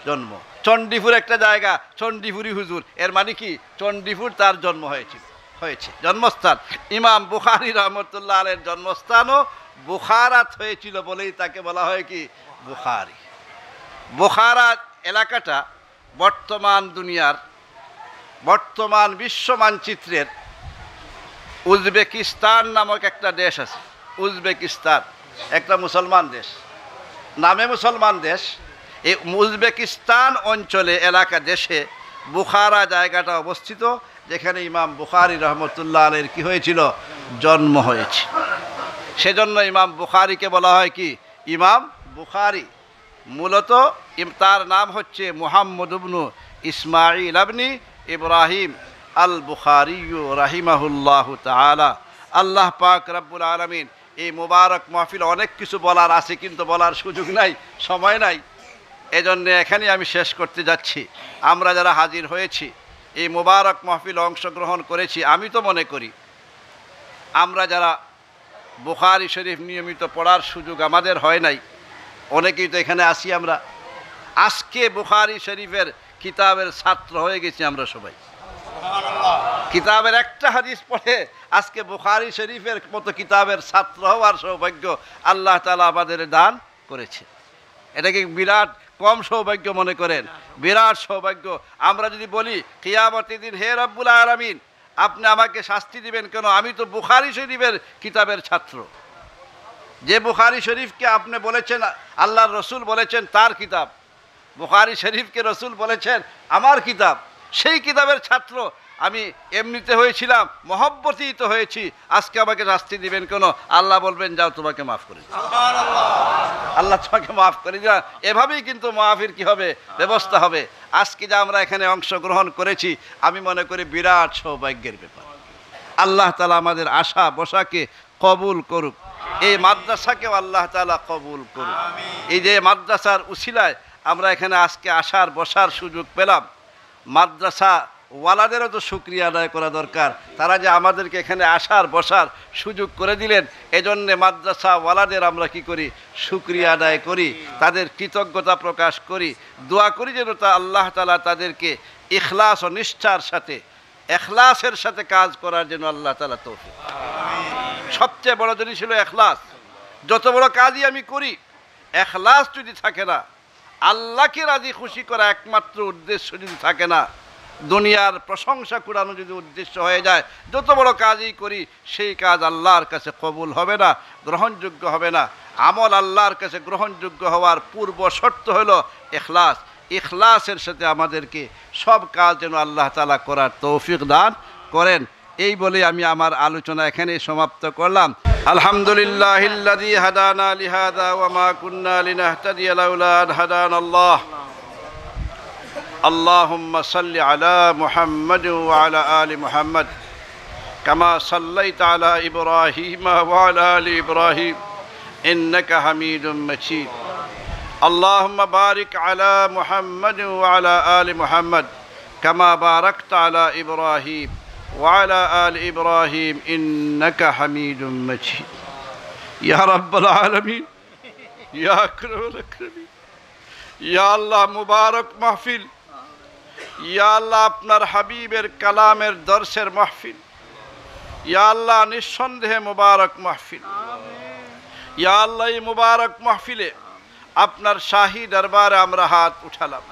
জন্ম। চণ্ডীপুর একটা জায়গা, চণ্ডীপুরি হুজুর। এর মানে কি? চণ্ডীপুর তার জন্ম হয়েছে জন্মস্থান। ইমাম বুখারী রহমতুল্লাহ আলাইহির জন্মস্থানও বুখারাত হয়েছিল বলেই তাকে বলা হয় কি বুখারী। বুখারাত এলাকাটা বর্তমান দুনিয়ার, বর্তমান বিশ্ব মানচিত্রের উজবেকিস্তান নামক একটা দেশ আছে। উজবেকিস্তান একটা মুসলমান দেশ, নামে মুসলমান দেশ। এই উজবেকিস্তান অঞ্চলে দেশে বুখারা জায়গাটা অবস্থিত, যেখানে ইমাম বুখারী রহমতুল্লাহ আলাইহির কি হয়েছিল, জন্ম হয়েছে। সেজন্য ইমাম বুখারীকে বলা হয় কি ইমাম বুখারী। মূলত তার নাম হচ্ছে মুহাম্মদ ইবনু ইসমাঈল ইবনে ইব্রাহিম আল বুখারী রাহিমাহুল্লাহু তাআলা। আল্লাহ পাক রব্বুল আলামিন এই মুবারক মাহফিল অনেক কিছু বলার আছে, কিন্তু বলার সুযোগ নাই, সময় নাই। এজন্য এখানেই আমি শেষ করতে যাচ্ছি। আমরা যারা হাজির হয়েছি, এই মুবারক মাহফিল অংশগ্রহণ করেছি, আমি তো মনে করি আমরা যারা বুখারী শরীফ নিয়মিত পড়ার সুযোগ আমাদের হয় নাই, অনেকেই তো এখানে আসি আমরা, আজকে বুখারী শরীফের কিতাবের ছাত্র হয়ে গেছি আমরা সবাই। কিতাবের একটা হাদিস পড়ে আজকে বুখারী শরীফের মতো কিতাবের ছাত্র হওয়ার সৌভাগ্য আল্লাহ তাআলা আমাদের দান করেছে। এটাকে বিরাট কম সৌভাগ্য মনে করেন? বিরাট সৌভাগ্য। আমরা যদি বলি কিয়ামতের দিন, হে রব্বুল আলামিন আপনি আমাকে শাস্তি দিবেন কেন, আমি তো বুখারী শরীফের কিতাবের ছাত্র। যে বুখারী শরীফকে আপনি বলেছেন আল্লাহর রসুল বলেছেন তার কিতাব, বুখারী শরীফকে রসুল বলেছেন আমার কিতাব, সেই কিতাবের ছাত্র আমি এমনিতে হয়েছিলাম, মহব্বতেই তো হয়েছি, আজকে আমাকে শাস্তি দিবেন কেন? আল্লাহ বলবেন যাও তোমাকে মাফ করে দিই, আল্লাহ তোমাকে মাফ করে দিই। এভাবেই কিন্তু মাফির কি হবে, ব্যবস্থা হবে। আজকে যে আমরা এখানে অংশগ্রহণ করেছি, আমি মনে করি বিরাট সৌভাগ্যের ব্যাপার। আল্লাহ তাআলা আমাদের আশা বসাকে কবুল করুক, এই মাদ্রাসাকেও আল্লাহ তাআলা কবুল করুক। এই যে মাদ্রাসার উসিলায় আমরা এখানে আজকে আসার বসার সুযোগ পেলাম, মাদ্রাসা ওয়ালাদেরও তো শুকরিয়া আদায় করা দরকার। তারা যে আমাদেরকে এখানে আসার বসার সুযোগ করে দিলেন, এজন্যে মাদ্রাসা ওয়ালাদের আমরা কি করি, শুকরিয়া আদায় করি, তাদের কৃতজ্ঞতা প্রকাশ করি, দোয়া করি যেন তা আল্লাহ তাআলা তাদেরকে ইখলাস ও নিষ্ঠার সাথে, এখলাসের সাথে কাজ করার জন্য আল্লাহ তাআলা তৌফিক। সবচেয়ে বড় জিনিস ছিল এখলাস। যত বড় কাজই আমি করি, এখলাস যদি থাকে না, আল্লাহকে রাজি খুশি করা একমাত্র উদ্দেশ্য যদি থাকে না, দুনিয়ার প্রশংসা কুড়ানো যদি উদ্দেশ্য হয়ে যায়, যত বড় কাজই করি সেই কাজ আল্লাহর কাছে কবুল হবে না, গ্রহণযোগ্য হবে না। আমল আল্লাহর কাছে গ্রহণযোগ্য হওয়ার পূর্ব শর্ত হলো ইখলাস। ইখলাসের সাথে আমাদেরকে সব কাজ যেন আল্লাহ তাআলা করার তৌফিক দান করেন। এই বলে আমি আমার আলোচনা এখানে সমাপ্ত করলাম। আলহামদুলিল্লাহিল্লাযী হাদানা লিহাযা ওয়া মা কুন্না লিনাহতাদিয়া লাউলা আন হাদানাল্লাহ। আল্লাহুম্মা সাল্লি আলা মুহাম্মাদ ওয়া আলা আলি মুহাম্মাদ কামা সাল্লাইতা আলা ইব্রাহিম ওয়া আলা আলি ইব্রাহিম ইন্নাকা হামিদুম মাজিদ। আল্লাহুম্মা বারিক আলা মুহাম্মাদ ওয়া আলা আলি মুহাম্মাদ কামা বারাকতা আলা ইব্রাহিম وعلى آل إبراهيم إنك حميد مجيد يا رب العالمين يا أكرم الأكرمين يا الله মুবারক মাহফিল, ইয়া আল্লাহ আপনার হাবিবের কালামের দর্শের মাহফিল, ইয়া আল্লাহ নিঃসন্দেহে মুবারক মাহফিল। ইয়া আল্লাহ এই মুবারক মাহফিলে আপনার শাহী দরবারে আমরা হাত উঠালাম।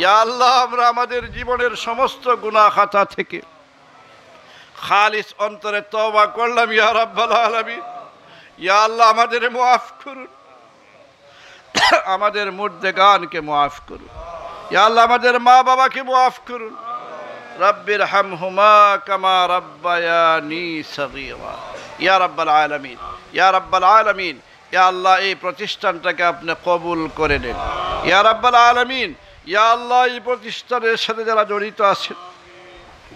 ইয়া আল্লাহ আমরা আমাদের জীবনের সমস্ত গুনাহ খাতা থেকে খালিস অন্তরে তওবা করলাম। ইয়া রাব্বাল আলামিন, ইয়া আল্লাহ আমাদের মাফ করুন, আমাদের মুর্দেগানকে মাফ করুন। ইয়া আল্লাহ আমাদের মা বাবাকে মাফ করুন। রব্বির হামহুমা কামা রাব্বায়ানি সগীরা। ইয়া রাব্বাল আলামিন, ইয়া রাব্বাল আলামিন, ইয়া আল্লাহ এই প্রতিষ্ঠানটাকে আপনি কবুল করে নেন। ইয়া রাব্বাল আলামিন, ইয়া আল্লাহ এই প্রতিষ্ঠানের সাথে যারা জড়িত আছেন,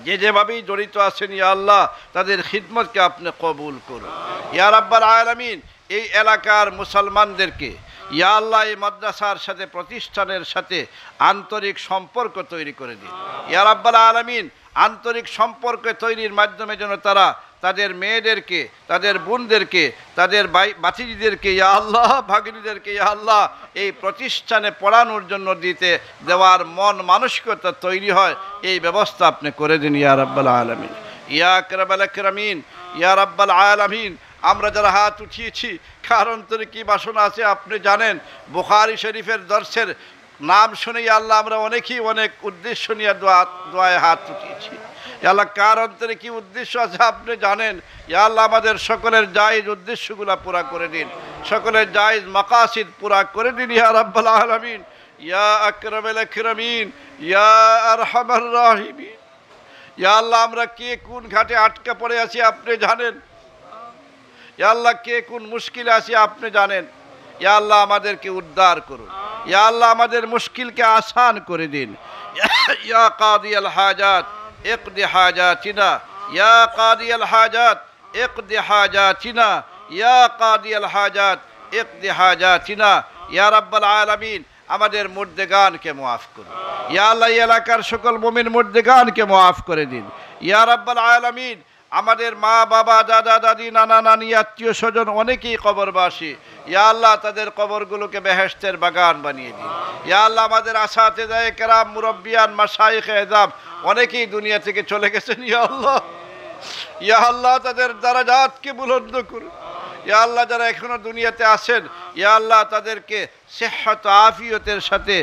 যে যেভাবেই জড়িত আছেন, ইয়া আল্লাহ তাদের খিদমতকে আপনি কবুল করুন। ইয়া রাব্বাল আলামিন এই এলাকার মুসলমানদেরকে ইয়া আল্লাহ এই মাদ্রাসার সাথে, প্রতিষ্ঠানের সাথে আন্তরিক সম্পর্ক তৈরি করে দিন। ইয়া রাব্বাল আলামিন আন্তরিক সম্পর্ক তৈরির মাধ্যমে যেন তারা তাদের মেয়েদেরকে, তাদের বোনদেরকে, তাদের বাতিজিদেরকে, ইয়া আল্লাহ ভাগিনীদেরকে ইয়া আল্লাহ এই প্রতিষ্ঠানে পড়ানোর জন্য দিতে দেওয়ার মন মানসিকতা তৈরি হয়, এই ব্যবস্থা আপনি করে দিন ইয়া রাব্বাল আলামিন। ইয়া আকরামাল আকরামিন, ইয়া রাব্বাল আলামিন আমরা যারা হাত উঠিয়েছি কার অন্তরে কি বাসনা আছে আপনি জানেন। বুখারী শরীফের দর্শের নাম শুনেই আল্লাহ আমরা অনেকেই অনেক উদ্দেশ্য নিয়ে দোয়ায় হাত উঠিয়েছি। আল্লাহ কার অন্তরে কি উদ্দেশ্য আছে আপনি জানেন। আল্লাহ আমাদের সকলের জায়েজ উদ্দেশ্যগুলো পুরা করে দিন, সকলের জায়েজ মাকাসিদ পুরা করে দিন ইয়া রাব্বাল আলামিন, ইয়া আকরামাল আকরামিন, ইয়া আরহামার রাহিমিন। ইয়া আল্লাহ আমরা কে কোন ঘাটে আটকা পড়ে আছি আপনি জানেন। ইয়া আল্লাহ কে কোন মুশকিলে আছি আপনি জানেন। ইয়া আল্লাহ আমাদেরকে উদ্ধার করুন, ইয়া আল্লাহ আমাদের মুশকিলকে আসান করে দিন। ইয়া কাদিয়াল হাজাত ইকদি হাজাতিনা, ইয়া কাদিয়াল হাজাত ইকদি হাজাতিনা, ইয়া কাদিয়াল হাজাত ইকদি হাজাতিনা। ইয়া রাব্বাল আলামিন আমাদের মুর্দেগানকে মাফ করুন। ইয়া আল্লাহ এলাকার সকল মুমিন মুর্দেগানকে মাফ করে দিন। ইয়া রাব্বাল আলামিন আমাদের মা বাবা দাদা দাদি নানা নানি আত্মীয় স্বজন অনেকেই কবরবাসী। ইয়া আল্লাহ তাদের কবরগুলোকে বেহেশতের বাগান বানিয়ে দিন। ইয়া আল্লাহ আমাদের আসাতেজায়ে কেরাম মুরব্বিয়ান মাশায়েখে এযাম অনেকেই দুনিয়া থেকে চলে গেছেন। ইয়া আল্লাহ তাদের দারাজাতকে বুলন্দ করুন। ইয়া আল্লাহ যারা এখনো দুনিয়াতে আছেন ইয়া আল্লাহ তাদেরকে সিহ্হাত আফিয়তের সাথে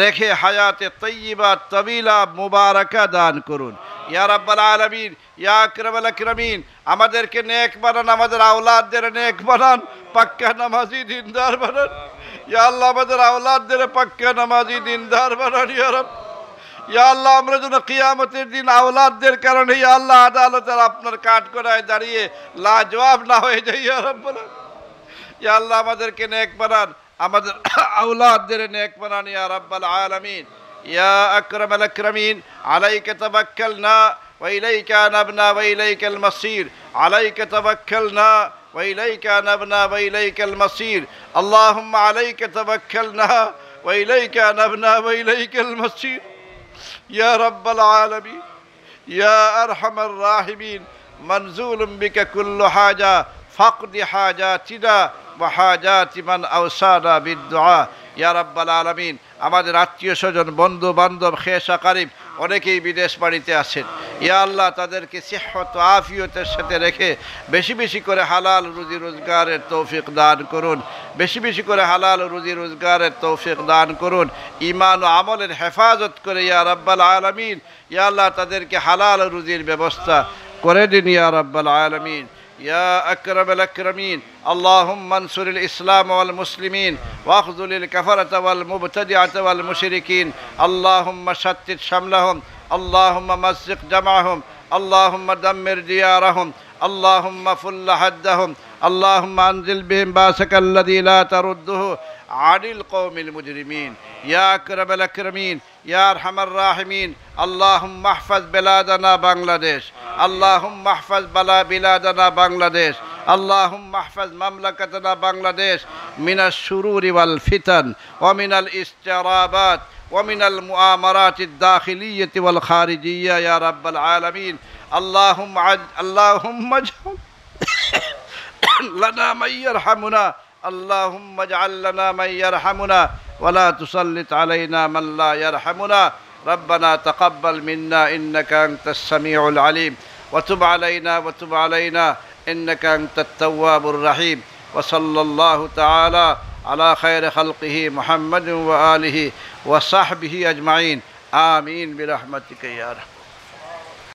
রেখে হায়াতে তাইয়্যিবা তাবিলা মুবারাকা দান করুন ইয়া রাব্বাল আলামিন, ইয়া আকরামাল আকরামিন। আমাদেরকে নেক বানান, আমাদের আওলাদদের নেক বানান, পাক্কা নামাজি দিনদার বানান। ইয়া আল্লাহ আমাদের আওলাদদের পাক্কা নামাজি দিনদার বানান ইয়া রাব। ইয়া আল্লাহ আমরা যেন কিয়ামতের দিন আওলাদদের কারণে ইয়া আল্লাহ আদালতের আপনার কাঠগড়ায় দাঁড়িয়ে লাজবাব না হয়ে যাই ইয়া রাব্বাল। ইয়া আল্লাহ আমাদেরকে নেক বানান, আমাদের আওলাদদের নেক বানান ইয়া রাব্বাল আলামিন। ইয়া আকরামাল আকরামিন আলাইকা তাওয়াক্কালনা ওয়া ইলাইকা আনাবনা ওয়া ইলাইকাল মাসির, আলাইকা তাওয়াক্কালনা ওয়া ইলাইকা আনাবনা ওয়া ইলাইকাল মাসির। আল্লাহুম্মা আলাইকা তাওয়াক্কালনা ওয়া ইলাইকা আনাবনা ওয়া ইলাইকাল মাসির। ইয়া রাব্বাল আলামিন, ইয়া আরহামার রাহিমিন, মনজুলুম বিকা কুল্লু হাজা ফাকদি হাজাতিনা ওয়া হাজাতি মান আওসানা বিদ্দুআ। ইয়া রাব্বাল আলামিন আমাদের আত্মীয় স্বজন বন্ধু বান্ধব খেসা কারিব অনেকেই বিদেশ বাড়িতে আছেন। ইয়া আল্লাহ তাদেরকে সিহ্হত আফিয়তের সাথে রেখে বেশি বেশি করে হালাল রুজি রোজগারের তৌফিক দান করুন, বেশি বেশি করে হালাল রুজি রোজগারের তৌফিক দান করুন। ঈমান ও আমলের হেফাজত করে ইয়া রাব্বাল আলামিন ইয়া আল্লাহ তাদেরকে হালাল রুজির ব্যবস্থা করে দিন ইয়া রাব্বাল আলামিন। يا أكرم الأكرمين اللهم انصر الإسلام والمسلمين واخذل الكفرة والمبتدعة والمشركين اللهم شتت شملهم اللهم مزق جمعهم اللهم دمر ديارهم اللهم فل حدهم اللهم أنزل بهم باسك الذي لا ترده عن القوم المجرمين يا أكرم الأكرمين يا أرحم الراحمين اللهم احفظ بلادنا بنغلاديش اللهم احفظ بلادنا بنغلاديش اللهم احفظ مملكتنا بنغلاديش من الشرور والفتن ومن الاستعرابات ومن المؤامرات الداخلية والخارجية يا رب العالمين اللهم اجعل لنا من يرحمنا اللهم اجعل لنا من يرحمنا ولا تسلط علينا من لا يرحمنا ربنا تقبل منا إنك أنت السميع العليم وتب علينا إنك أنت التواب الرحيم وصلى الله تعالى على خير خلقه محمد وآله وصحبه أجمعين آمين برحمتك يا رب.